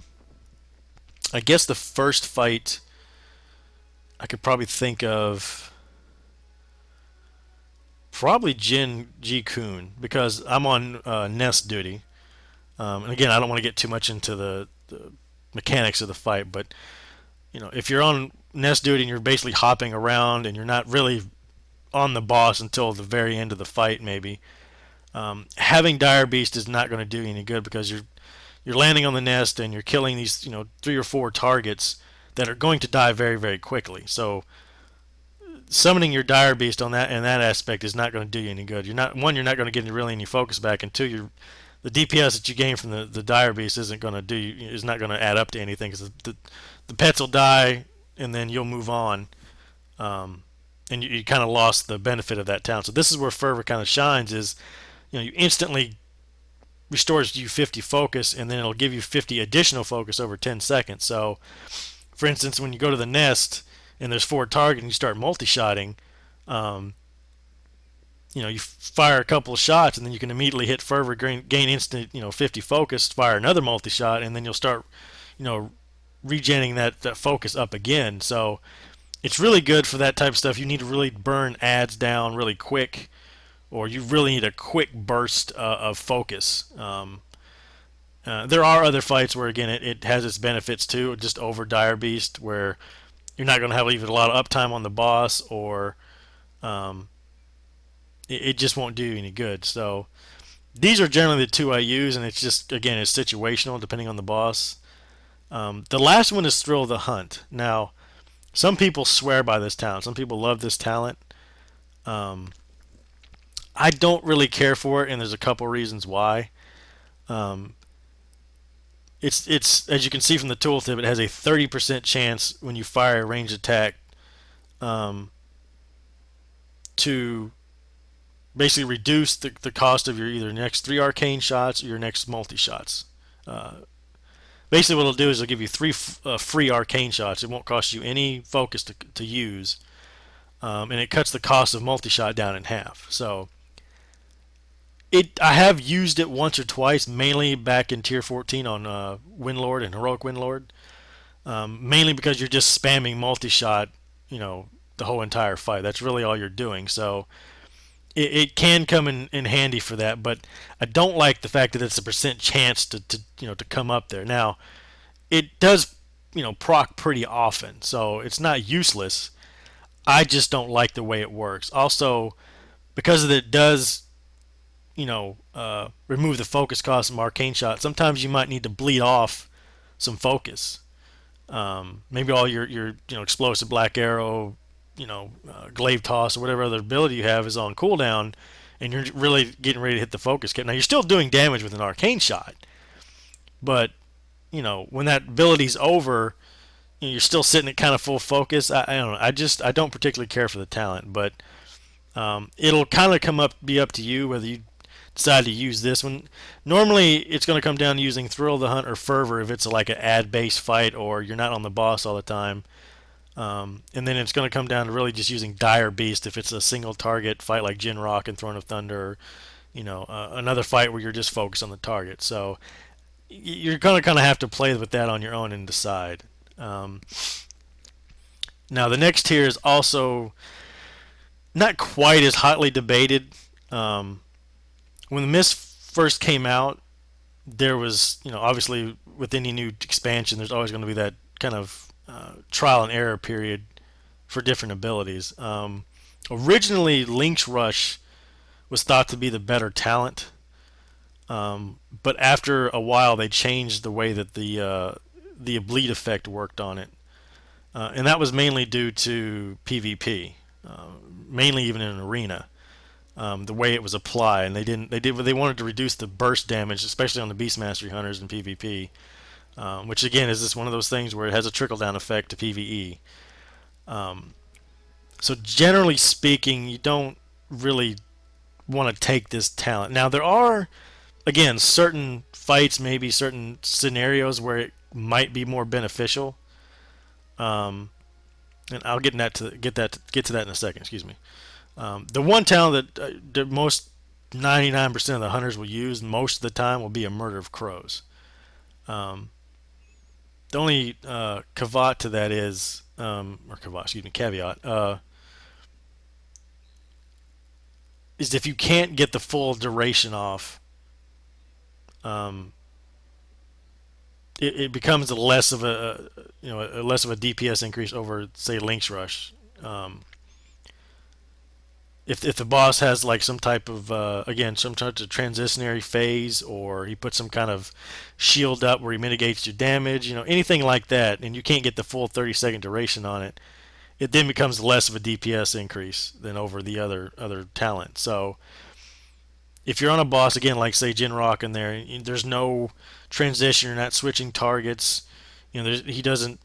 guess the first fight I could probably think of, probably Jin Ji Kun, because I'm on nest duty. And again, I don't want to get too much into the mechanics of the fight, but if you're on nest duty and you're basically hopping around and you're not really on the boss until the very end of the fight, maybe having Dire Beast is not going to do you any good, because you're landing on the nest and you're killing these 3 or 4 targets that are going to die very, very quickly. So summoning your Dire Beast on that, in that aspect, is not going to do you any good. You're not going to get really any focus back, and 2, the DPS that you gain from the Dire Beast is not going to add up to anything, because the pets will die and then you'll move on, and you kind of lost the benefit of that talent. So this is where Fervor kind of shines. Is you instantly restores you 50 focus, and then it'll give you 50 additional focus over 10 seconds. So for instance, when you go to the nest and there's 4 targets and you start multi-shotting, um, you fire a couple of shots and then you can immediately hit Fervor, gain instant 50 focus, fire another multi-shot, and then you'll start regenerating that focus up again. So it's really good for that type of stuff. You need to really burn ads down really quick, or you really need a quick burst of focus. There are other fights where, again, it has its benefits too, just over Dire Beast, where you're not going to have either a lot of uptime on the boss, or um, it just won't do you any good. So these are generally the two I use, and it's just, again, it's situational depending on the boss. The last one is Thrill the Hunt. Now, some people swear by this talent. Some people love this talent. Um, I don't really care for it, and there's a couple reasons why. Um, it's as you can see from the tooltip, it has a 30% chance when you fire a ranged attack um, to basically reduce the cost of your either next 3 arcane shots or your next multi shots. Uh, Basically, what it'll do is it'll give you 3 free arcane shots. It won't cost you any focus to use, and it cuts the cost of multi shot down in half. So I have used it once or twice, mainly back in tier 14 on Windlord and Heroic Windlord, mainly because you're just spamming multi shot, the whole entire fight. That's really all you're doing. So it can come in handy for that, but I don't like the fact that it's a percent chance to come up there. Now, it does proc pretty often, so it's not useless. I just don't like the way it works. Also, because it does remove the focus cost from arcane shot, sometimes you might need to bleed off some focus. Maybe all your explosive black arrow, glaive toss or whatever other ability you have is on cooldown, and you're really getting ready to hit the focus cap. Now you're still doing damage with an arcane shot, but when that ability's over, you're still sitting at kind of full focus. I don't know. I don't particularly care for the talent, but it'll kind of be up to you whether you decide to use this one. Normally, it's going to come down to using Thrill of the Hunt or Fervor if it's like an ad-based fight or you're not on the boss all the time. And then it's going to come down to really just using Dire Beast if it's a single target fight like Jin Rock and Throne of Thunder, or, another fight where you're just focused on the target. So you're going to kind of have to play with that on your own and decide. Now, the next tier is also not quite as hotly debated. When the Mist first came out, there was, obviously with any new expansion, there's always going to be that kind of trial and error period for different abilities. Originally, Link's Rush was thought to be the better talent, but after a while, they changed the way that the bleed effect worked on it, and that was mainly due to PvP, mainly even in an arena. The way it was applied, and they wanted to reduce the burst damage, especially on the Beast Mastery hunters in PvP, which again is just one of those things where it has a trickle down effect to PvE. So generally speaking, you don't really want to take this talent. Now there are, again, certain fights, maybe certain scenarios where it might be more beneficial, and I'll get to that in a second. Excuse me. The one talent that the most 99% of the hunters will use most of the time will be a Murder of Crows. The only caveat to that is, caveat, is if you can't get the full duration off, it becomes a less of a DPS increase over, say, Link's Rush. If the boss has like some type of some type of transitionary phase, or he puts some kind of shield up where he mitigates your damage, anything like that, and you can't get the full 30-second duration on it, it then becomes less of a DPS increase than over the other talent. So if you're on a boss, again, like say Jin Rock in there, there's no transition, you're not switching targets, he doesn't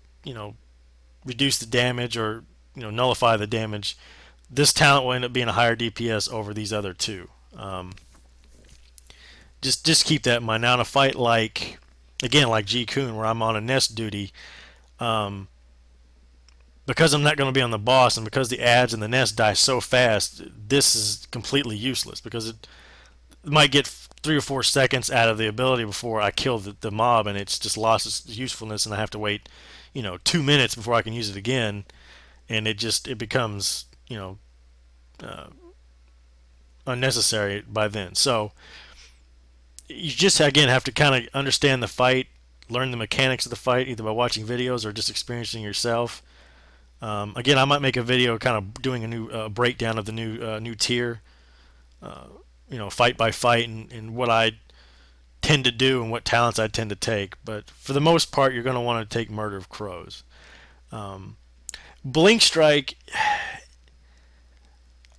reduce the damage or nullify the damage, this talent will end up being a higher DPS over these other two. Just keep that in mind. Now in a fight like G-Kun, where I'm on a nest duty, because I'm not going to be on the boss, and because the ads and the nest die so fast, this is completely useless, because it might get 3 or 4 seconds out of the ability before I kill the mob, and it's just lost its usefulness, and I have to wait 2 minutes before I can use it again, and it becomes unnecessary by then. So you just again have to kind of understand the fight, learn the mechanics of the fight, either by watching videos or just experiencing yourself. Again, I might make a video kind of doing a new breakdown of the new tier, fight by fight, and what I tend to do and what talents I tend to take. But for the most part, you're going to want to take Murder of Crows. Um, Blink Strike,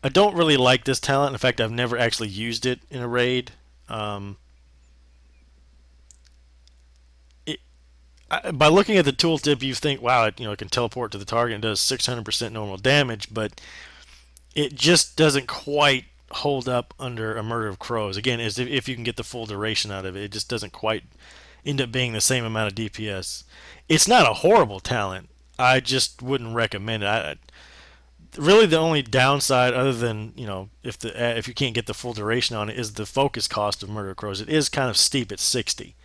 I don't really like this talent. In fact, I've never actually used it in a raid. Um, by looking at the tooltip, you think, wow, it can teleport to the target and does 600% normal damage, but it just doesn't quite hold up under a Murder of Crows. Again, as if you can get the full duration out of it, it just doesn't quite end up being the same amount of DPS. It's not a horrible talent. I just wouldn't recommend it. Really, the only downside, other than if you can't get the full duration on it, is the focus cost of Murder of Crows. It is kind of steep at 60.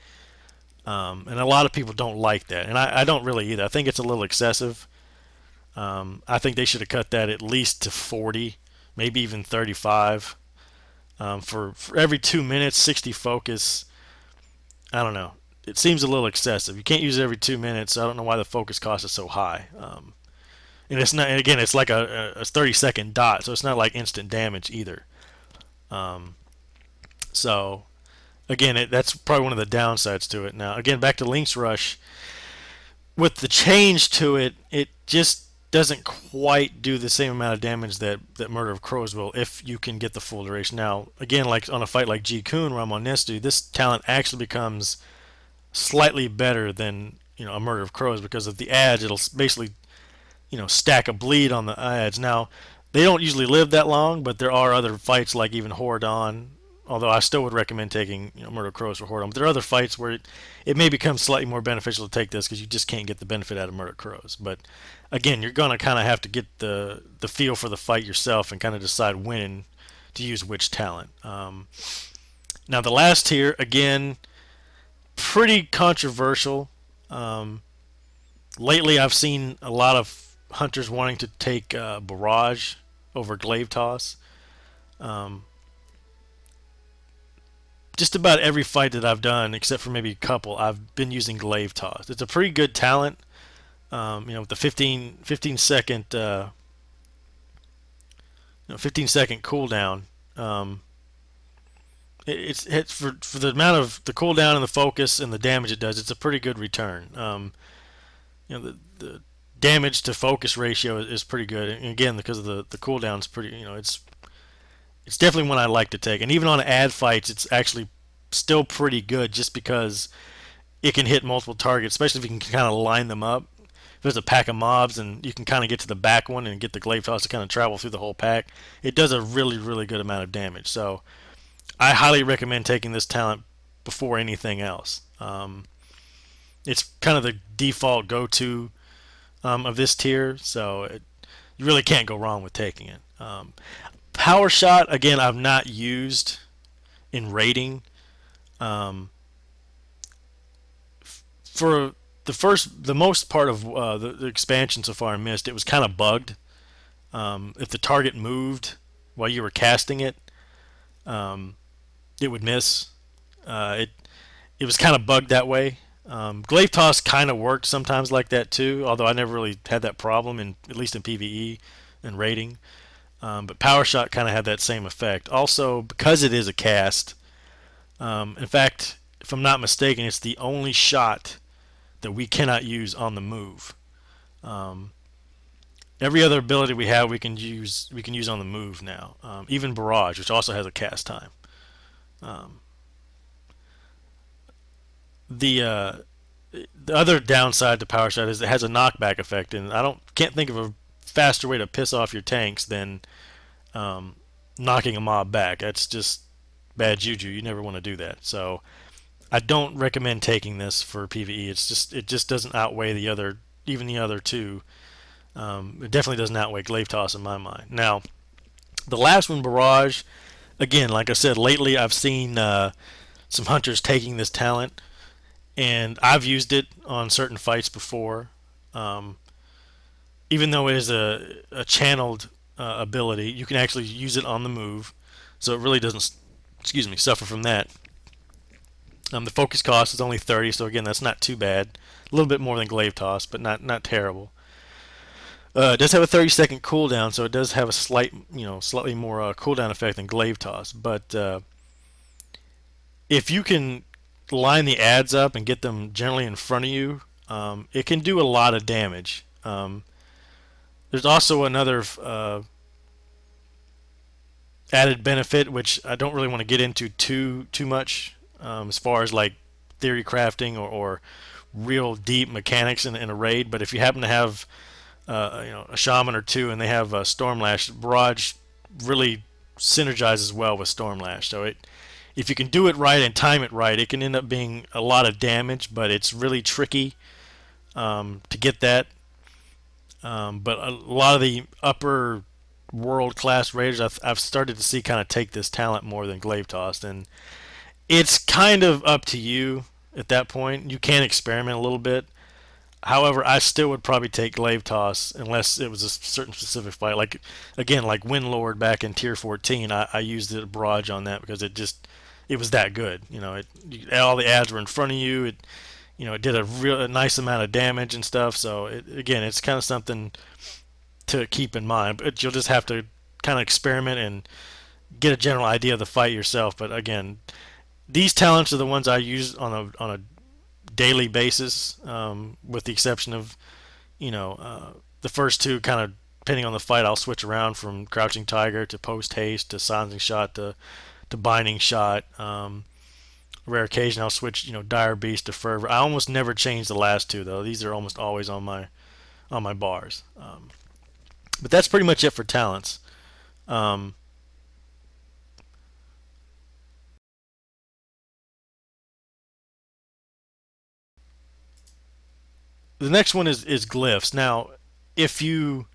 And a lot of people don't like that, and I don't really either. I think it's a little excessive. I think they should have cut that at least to 40, maybe even 35. For every 2 minutes, 60 focus. I don't know. It seems a little excessive. You can't use it every 2 minutes. So I don't know why the focus cost is so high. And it's not. And again, it's like a 30-second dot, so it's not like instant damage either. Um, so again, that's probably one of the downsides to it. Now, again, back to Link's Rush. With the change to it, it just doesn't quite do the same amount of damage that Murder of Crows will if you can get the full duration. Now, again, like on a fight like G Kun where I'm on Nestu, this talent actually becomes slightly better than a Murder of Crows because of the ads. It'll basically stack a bleed on the ads. Now, they don't usually live that long, but there are other fights like even Horadon. Although I still would recommend taking Murder Crows for Horadon. But there are other fights where it may become slightly more beneficial to take this because you just can't get the benefit out of Murder Crows. But again, you're going to kind of have to get the feel for the fight yourself and kind of decide when to use which talent. Now the last tier, again, pretty controversial. Lately I've seen a lot of hunters wanting to take Barrage over Glaive Toss. Just about every fight that I've done, except for maybe a couple, I've been using Glaive Toss. It's a pretty good talent. With the 15 second 15-second cooldown. It's for the amount of the cooldown and the focus and the damage it does. It's a pretty good return. The damage to focus ratio is pretty good, and again because of the cooldown is pretty. It's definitely one I like to take, and even on ad fights, it's actually still pretty good just because it can hit multiple targets, especially if you can kind of line them up. If there's a pack of mobs and you can kind of get to the back one and get the Glaive Toss to kind of travel through the whole pack, it does a really, really good amount of damage. So I highly recommend taking this talent before anything else. It's kind of the default go-to of this tier, so you really can't go wrong with taking it. Power Shot, again, I've not used in raiding. For the most part of the expansion so far I missed, it was kind of bugged. If the target moved while you were casting it, it would miss. It was kind of bugged that way. Glaive Toss kind of worked sometimes like that too, although I never really had that problem at least in PvE and raiding. But Power Shot kind of had that same effect. Also, because it is a cast, in fact, if I'm not mistaken, it's the only shot that we cannot use on the move. Every other ability we have, we can use on the move now. Even Barrage, which also has a cast time. The other downside to Power Shot is it has a knockback effect, and can't think of a faster way to piss off your tanks than knocking a mob back. That's just bad juju. You never want to do that. So I don't recommend taking this for PvE. It just doesn't outweigh the other two. It definitely doesn't outweigh Glaive Toss in my mind. Now, the last one, Barrage. Again, like I said, lately I've seen some hunters taking this talent, and I've used it on certain fights before. Even though it is a channeled ability, you can actually use it on the move, so it really doesn't, suffer from that. The focus cost is only 30, so again, that's not too bad. A little bit more than Glaive Toss, but not terrible. It does have a 30-second cooldown, so it does have a slightly more cooldown effect than Glaive Toss. But if you can line the ads up and get them generally in front of you, it can do a lot of damage. There's also another added benefit, which I don't really want to get into too much, as far as like theory crafting or real deep mechanics in a raid. But if you happen to have a shaman or two and they have Stormlash, Barrage really synergizes well with Stormlash. So if you can do it right and time it right, it can end up being a lot of damage, but it's really tricky to get that. But a lot of the upper world class raiders I've started to see kind of take this talent more than Glaive Tossed, and it's kind of up to you at that point. You can experiment a little bit. However, I still would probably take Glaive Toss unless it was a certain specific fight. Like again, like Windlord back in Tier 14, I used the barrage on that because it was that good. All the ads were in front of you. It did a nice amount of damage and stuff. So again, it's kind of something to keep in mind. But you'll just have to kind of experiment and get a general idea of the fight yourself. But again, these talents are the ones I use on a daily basis, with the exception of the first two. Kind of depending on the fight, I'll switch around from Crouching Tiger to Post Haste to Silencing Shot to Binding Shot. Rare occasion I'll switch Dire Beast to Fervor. I almost never change the last two though. These are almost always on my bars. But that's pretty much it for talents. Um, the next one is Glyphs. Now, if you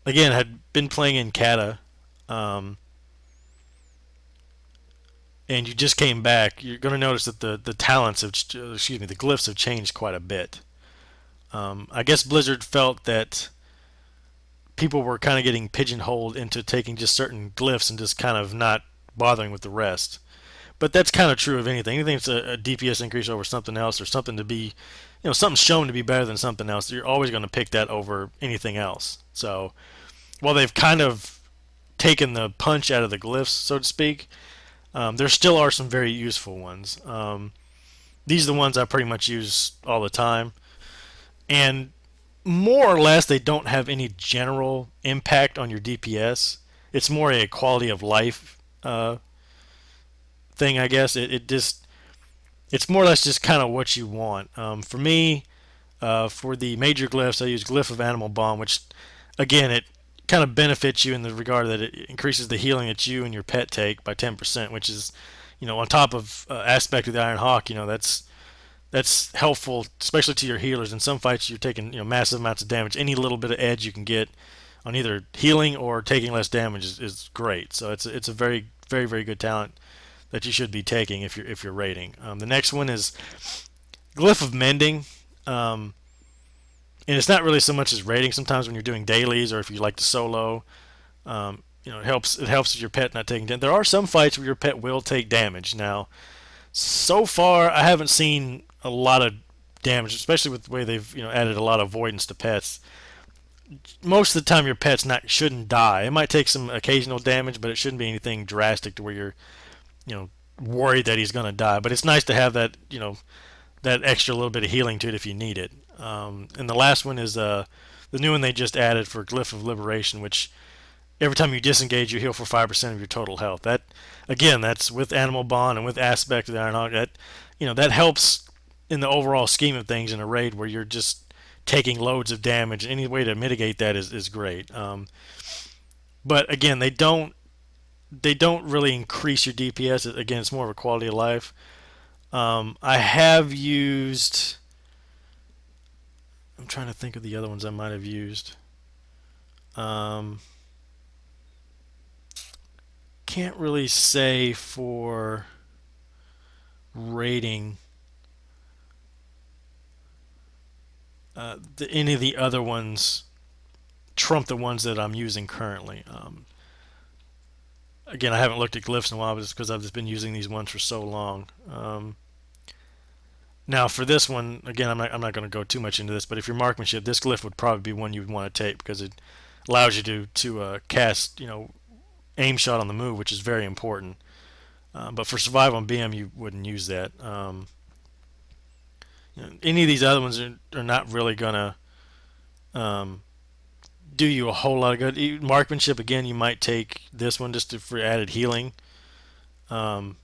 again had been playing in Kata, um, and you just came back, you're going to notice that the talents have, the glyphs have changed quite a bit. I guess Blizzard felt that people were kind of getting pigeonholed into taking just certain glyphs and just kind of not bothering with the rest. But that's kind of true of anything. Anything that's a DPS increase over something else, or something to be, something shown to be better than something else, you're always going to pick that over anything else. So while they've kind of taken the punch out of the glyphs, so to speak, there still are some very useful ones. These are the ones I pretty much use all the time, and more or less they don't have any general impact on your DPS. It's more a quality of life thing, I guess. It's more or less just kind of what you want. For me, for the major glyphs, I use Glyph of Animal Bond, which again it kind of benefits you in the regard that it increases the healing that you and your pet take by 10%, which is on top of aspect of the Iron Hawk. That's helpful, especially to your healers. In some fights, you're taking massive amounts of damage. Any little bit of edge you can get on either healing or taking less damage is great. So it's a very very very good talent that you should be taking if you're raiding. The next one is Glyph of Mending, and it's not really so much as raiding. Sometimes when you're doing dailies or if you like to solo, it helps with your pet not taking damage. There are some fights where your pet will take damage. Now, so far I haven't seen a lot of damage, especially with the way they've added a lot of avoidance to pets. Most of the time, your pet's not shouldn't die. It might take some occasional damage, but it shouldn't be anything drastic to where you're you know worried that he's gonna die. But it's nice to have that extra little bit of healing to it if you need it. And the last one is the new one they just added for Glyph of Liberation, which every time you disengage, you heal for 5% of your total health. That again, that's with Animal Bond and with Aspect of the Iron Hawk. That helps in the overall scheme of things in a raid where you're just taking loads of damage. Any way to mitigate that is great. But again, they don't really increase your DPS. Again, it's more of a quality of life. I have used. I'm trying to think of the other ones I might have used. Um, can't really say for rating any of the other ones trump the ones that I'm using currently. Again, I haven't looked at glyphs in a while just because I've just been using these ones for so long. Now for this one, again, I'm not going to go too much into this, but if you're marksmanship, this glyph would probably be one you'd want to take because it allows you to cast aim shot on the move, which is very important. But for survival and BM, you wouldn't use that. Any of these other ones are not really gonna um, do you a whole lot of good. Marksmanship, again, you might take this one just for added healing. Um,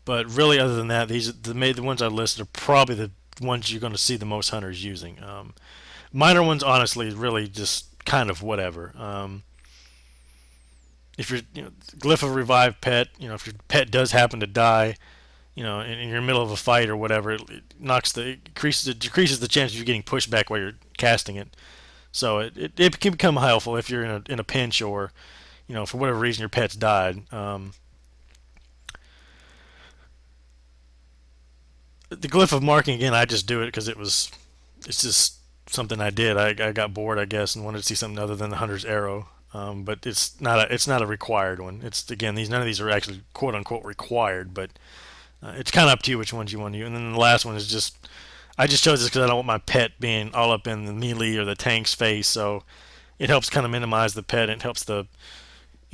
but really, other than that, the ones I listed are probably the ones you're going to see the most hunters using. Minor ones, honestly, really just kind of whatever. If you're glyph of revived pet, if your pet does happen to die, in your middle of a fight or whatever, it decreases the chance of you getting pushed back while you're casting it. So it can become helpful if you're in a pinch or for whatever reason your pet's died. The glyph of marking, again, I just do it because it's just something I did. I got bored, I guess, and wanted to see something other than the hunter's arrow. But it's not a required one. It's again none of these are actually quote unquote required, but it's kind of up to you which ones you want to use. And then the last one is just I just chose this because I don't want my pet being all up in the melee or the tank's face, so it helps kind of minimize the pet. And it helps the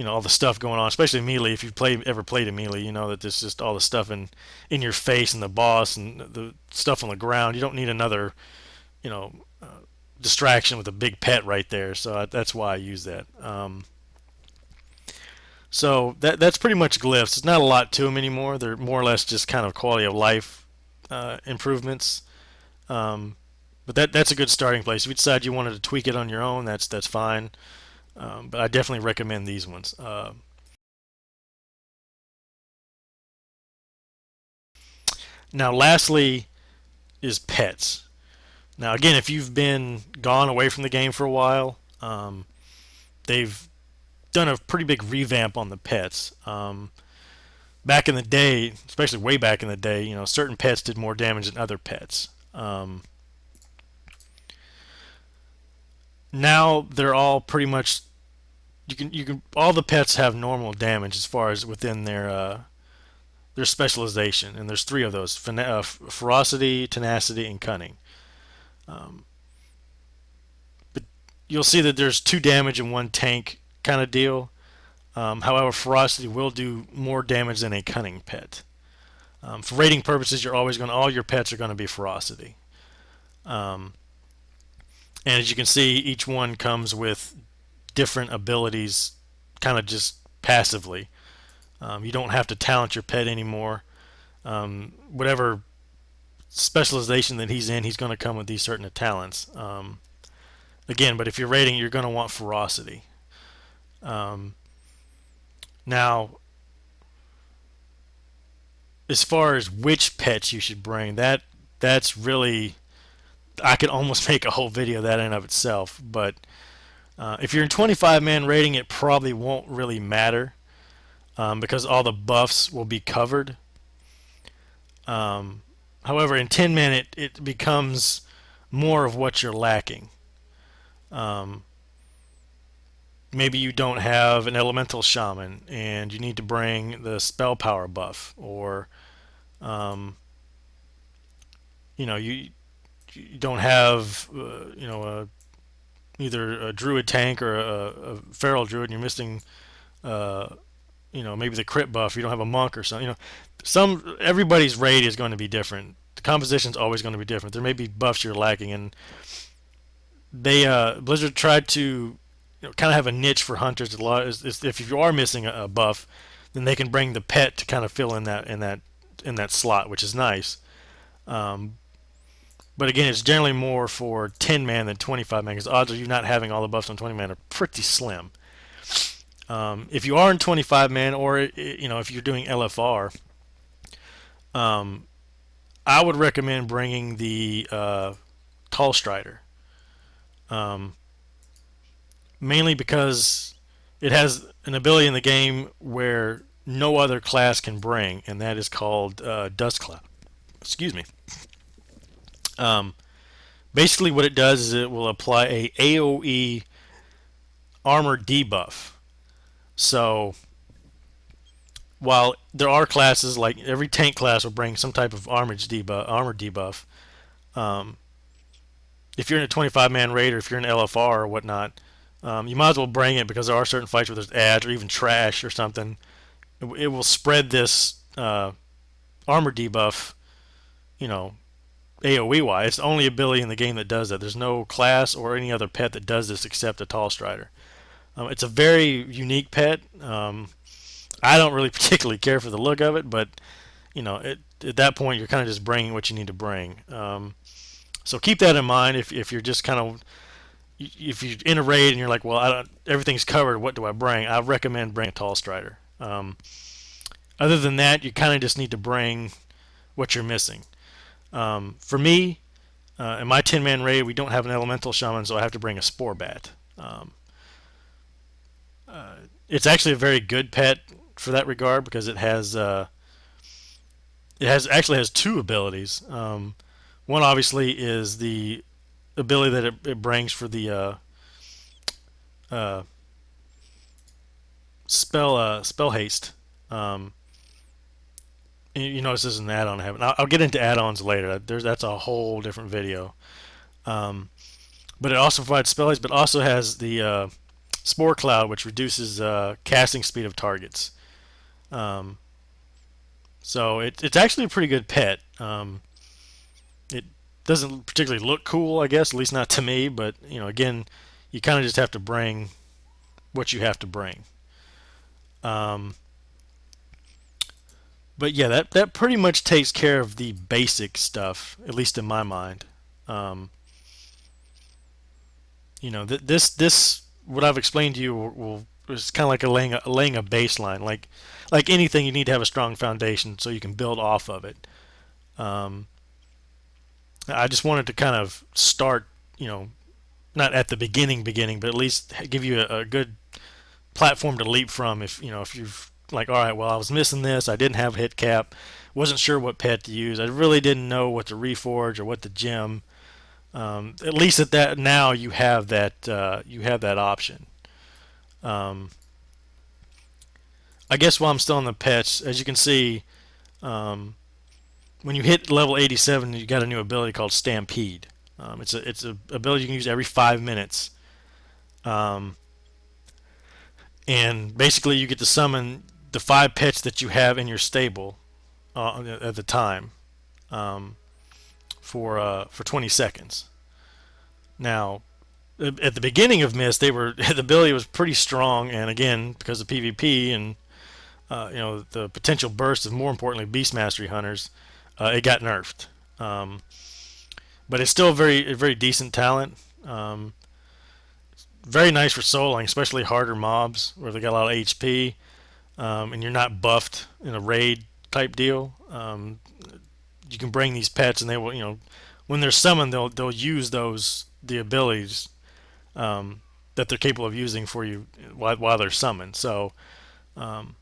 all the stuff going on, especially melee. If you've ever played a melee, you know that there's just all the stuff in your face and the boss and the stuff on the ground. You don't need another you know uh, distraction with a big pet right there. So that's why I use that. So that's pretty much glyphs. It's not a lot to them anymore. They're more or less just kind of quality of life improvements. Um, but that's a good starting place. If you decide you wanted to tweak it on your own, that's fine. But I definitely recommend these ones. Now, lastly, is pets. Now, again, if you've been gone away from the game for a while, they've done a pretty big revamp on the pets. Back in the day, especially way back in the day, certain pets did more damage than other pets. Now they're all pretty much you can all the pets have normal damage as far as within their specialization, and there's three of those: ferocity, tenacity, and cunning. Um, but you'll see that there's two damage and one tank kind of deal. However, ferocity will do more damage than a cunning pet. For rating purposes, all your pets are going to be ferocity. Um, and as you can see, each one comes with different abilities, kind of just passively. You don't have to talent your pet anymore. Whatever specialization that he's in, he's going to come with these certain talents. Again, but if you're rating, you're going to want ferocity. Um, Now, as far as which pets you should bring, that's really I could almost make a whole video of that in and of itself. But if you're in 25 man rating, it probably won't really matter because all the buffs will be covered. Um, However, in 10 man, it becomes more of what you're lacking. Um, Maybe you don't have an elemental shaman and you need to bring the spell power buff, or um, you don't have either a druid tank or a feral druid, and you're missing uh, maybe the crit buff. You don't have a monk or something. Everybody's raid is going to be different. The composition is always going to be different. There may be buffs you're lacking, and they Blizzard tried to kind of have a niche for hunters. A lot is if you are missing a buff, then they can bring the pet to kind of fill in that slot, which is nice. Um, but again, it's generally more for 10 man than 25 man because odds of you not having all the buffs on 20 man are pretty slim. If you are in 25 man, or if you're doing LFR, um, I would recommend bringing the Tall Strider. Um, Mainly because it has an ability in the game where no other class can bring, and that is called Dust Cloud. Excuse me. Um, Basically, what it does is it will apply a AOE armor debuff. So while there are classes like every tank class will bring some type of armor debuff. Um, if you're in a 25 man raid or if you're in LFR or whatnot, you might as well bring it because there are certain fights where there's ads or even trash or something. It will spread this armor debuff, you know, AoE wise. It's the only ability in the game that does that. There's no class or any other pet that does this except a Tall Strider. It's a very unique pet. I don't really particularly care for the look of it, but at that point you're kind of just bringing what you need to bring. So keep that in mind if you're just kind of if you're in a raid and you're like, well, everything's covered. What do I bring? I recommend bring a Tall Strider. Other than that, you kind of just need to bring what you're missing. For me, in my 10-man raid, we don't have an elemental shaman, so I have to bring a spore bat. It's actually a very good pet for that regard because actually has two abilities. One obviously is the ability that it brings for the uh, spell haste. Um, you notice this is an add-on I have. I'll get into add-ons later. That's a whole different video. Um, but it also provides spell haste, but also has the spore cloud, which reduces casting speed of targets. Um, so it's actually a pretty good pet. It doesn't particularly look cool, I guess, at least not to me. But again, you kind of just have to bring what you have to bring. Um, but yeah, that pretty much takes care of the basic stuff, at least in my mind. Um, this what I've explained to you will is kind of like laying a baseline. Like anything, you need to have a strong foundation so you can build off of it. Um, I just wanted to kind of start, not at the beginning, but at least give you a good platform to leap from. If you've like, all right, well, I was missing this. I didn't have hit cap. Wasn't sure what pet to use. I really didn't know what to reforge or what to gem. At least at that now you have that option. Um, I guess while I'm still on the pets, as you can see, um, when you hit level 87, you got a new ability called Stampede. It's a ability you can use every 5 minutes, um, and basically you get to summon the 5 pets that you have in your stable at the time um, for 20 seconds. Now, at the beginning of Mist, the ability was pretty strong, and again because of PvP and the potential burst of more importantly Beast Mastery hunters, it got nerfed. Um, but it's still a very decent talent. Very nice for soloing, especially harder mobs where they got a lot of HP, and you're not buffed in a raid type deal. You can bring these pets, and they will, when they're summoned, they'll use the abilities that they're capable of using for you while they're summoned. So um,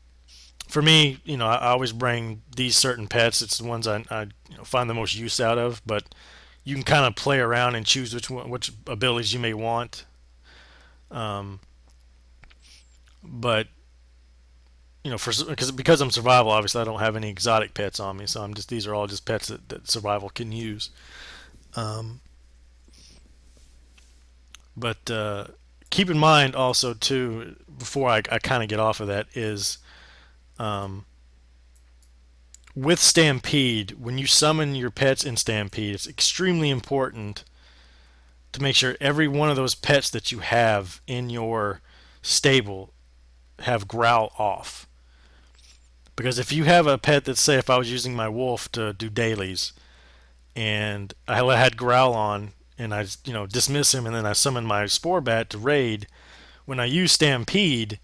for me, I always bring these certain pets. It's the ones I find the most use out of. But you can kind of play around and choose which abilities you may want. Um, but because I'm survival, obviously I don't have any exotic pets on me. So these are all just pets that survival can use. Um, but keep in mind also too, before I kind of get off of that, is um, with Stampede, when you summon your pets in Stampede, it's extremely important to make sure every one of those pets that you have in your stable have growl off. Because if you have a pet that, say, if I was using my wolf to do dailies and I had growl on and I dismiss him and then I summon my spore bat to raid, when I use Stampede,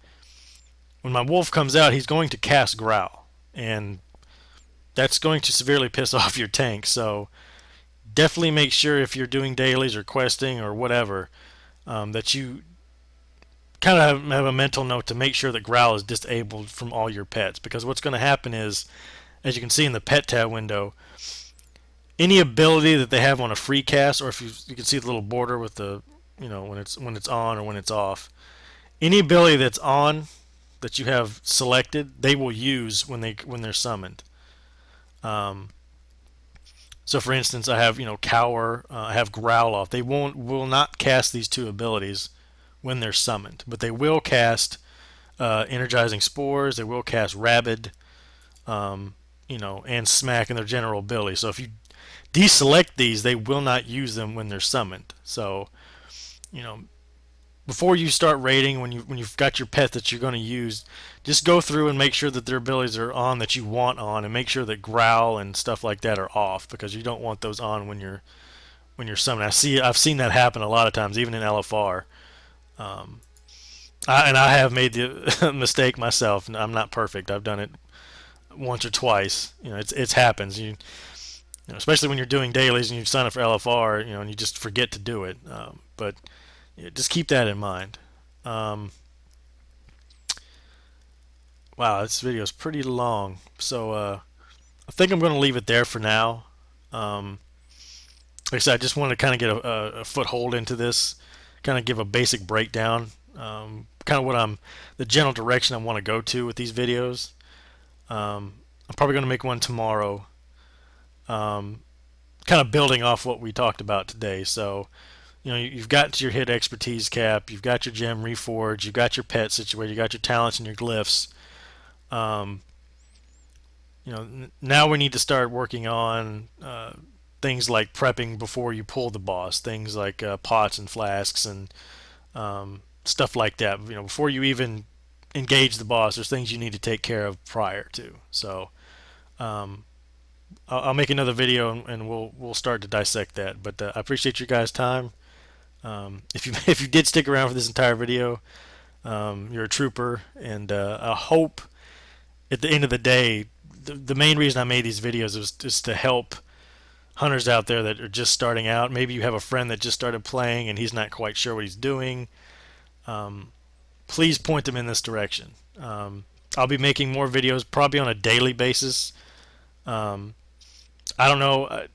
when my wolf comes out, he's going to cast growl, and that's going to severely piss off your tank. So definitely make sure if you're doing dailies or questing or whatever, that you kind of have a mental note to make sure that growl is disabled from all your pets. Because what's going to happen is, as you can see in the pet tab window, any ability that they have on a free cast, or if you can see the little border with the when it's on or when it's off, any ability that's on that you have selected, they will use when they're summoned. Um, so for instance, I have cower, I have growl off. They will not cast these two abilities when they're summoned, but they will cast energizing spores. They will cast rabid, um, and smack in their general ability. So if you deselect these, they will not use them when they're summoned. So you know before you start raiding, when you've got your pet that you're going to use, just go through and make sure that their abilities are on that you want on, and make sure that growl and stuff like that are off, because you don't want those on when you're summoning. I've seen that happen a lot of times, even in LFR. Um, and I have made the mistake myself. I'm not perfect. I've done it once or twice. It's happens. Especially when you're doing dailies and you sign up for LFR, and you just forget to do it. But yeah, just keep that in mind. Um, wow, this video is pretty long, so I think I'm going to leave it there for now. Um, like I said, I just want to kind of get a foothold into this, kind of give a basic breakdown, kind of the general direction I want to go to with these videos. I'm probably going to make one tomorrow, um, kind of building off what we talked about today. So, you've got your hit expertise cap, you've got your gem reforge, you've got your pet situated, you got your talents and your glyphs. Um, now we need to start working on things like prepping before you pull the boss, things like pots and flasks and stuff like that. Before you even engage the boss, there's things you need to take care of prior to. So um, I'll make another video and we'll start to dissect that. But I appreciate your guys' time. If you if you did stick around for this entire video, you're a trooper, and I hope at the end of the day, the main reason I made these videos was just to help hunters out there that are just starting out. Maybe you have a friend that just started playing and he's not quite sure what he's doing. Um, Please point them in this direction. I'll be making more videos probably on a daily basis. Um, I don't know.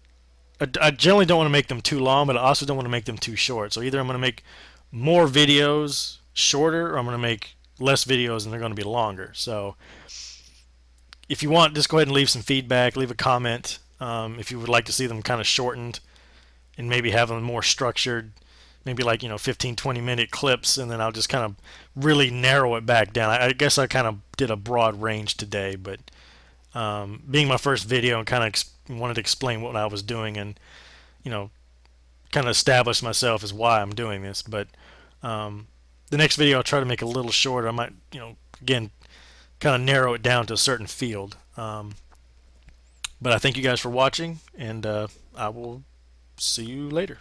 I generally don't want to make them too long, but I also don't want to make them too short. So either I'm going to make more videos shorter, or I'm going to make less videos and they're going to be longer. So if you want, just go ahead and leave some feedback, leave a comment. If you would like to see them kind of shortened and maybe have them more structured, maybe like 15, 20-minute clips, and then I'll just kind of really narrow it back down. I guess I kind of did a broad range today, but being my first video and kind of wanted to explain what I was doing and you know kind of establish myself as why I'm doing this. But the next video I'll try to make a little shorter. I might again kind of narrow it down to a certain field. But I thank you guys for watching, and I will see you later.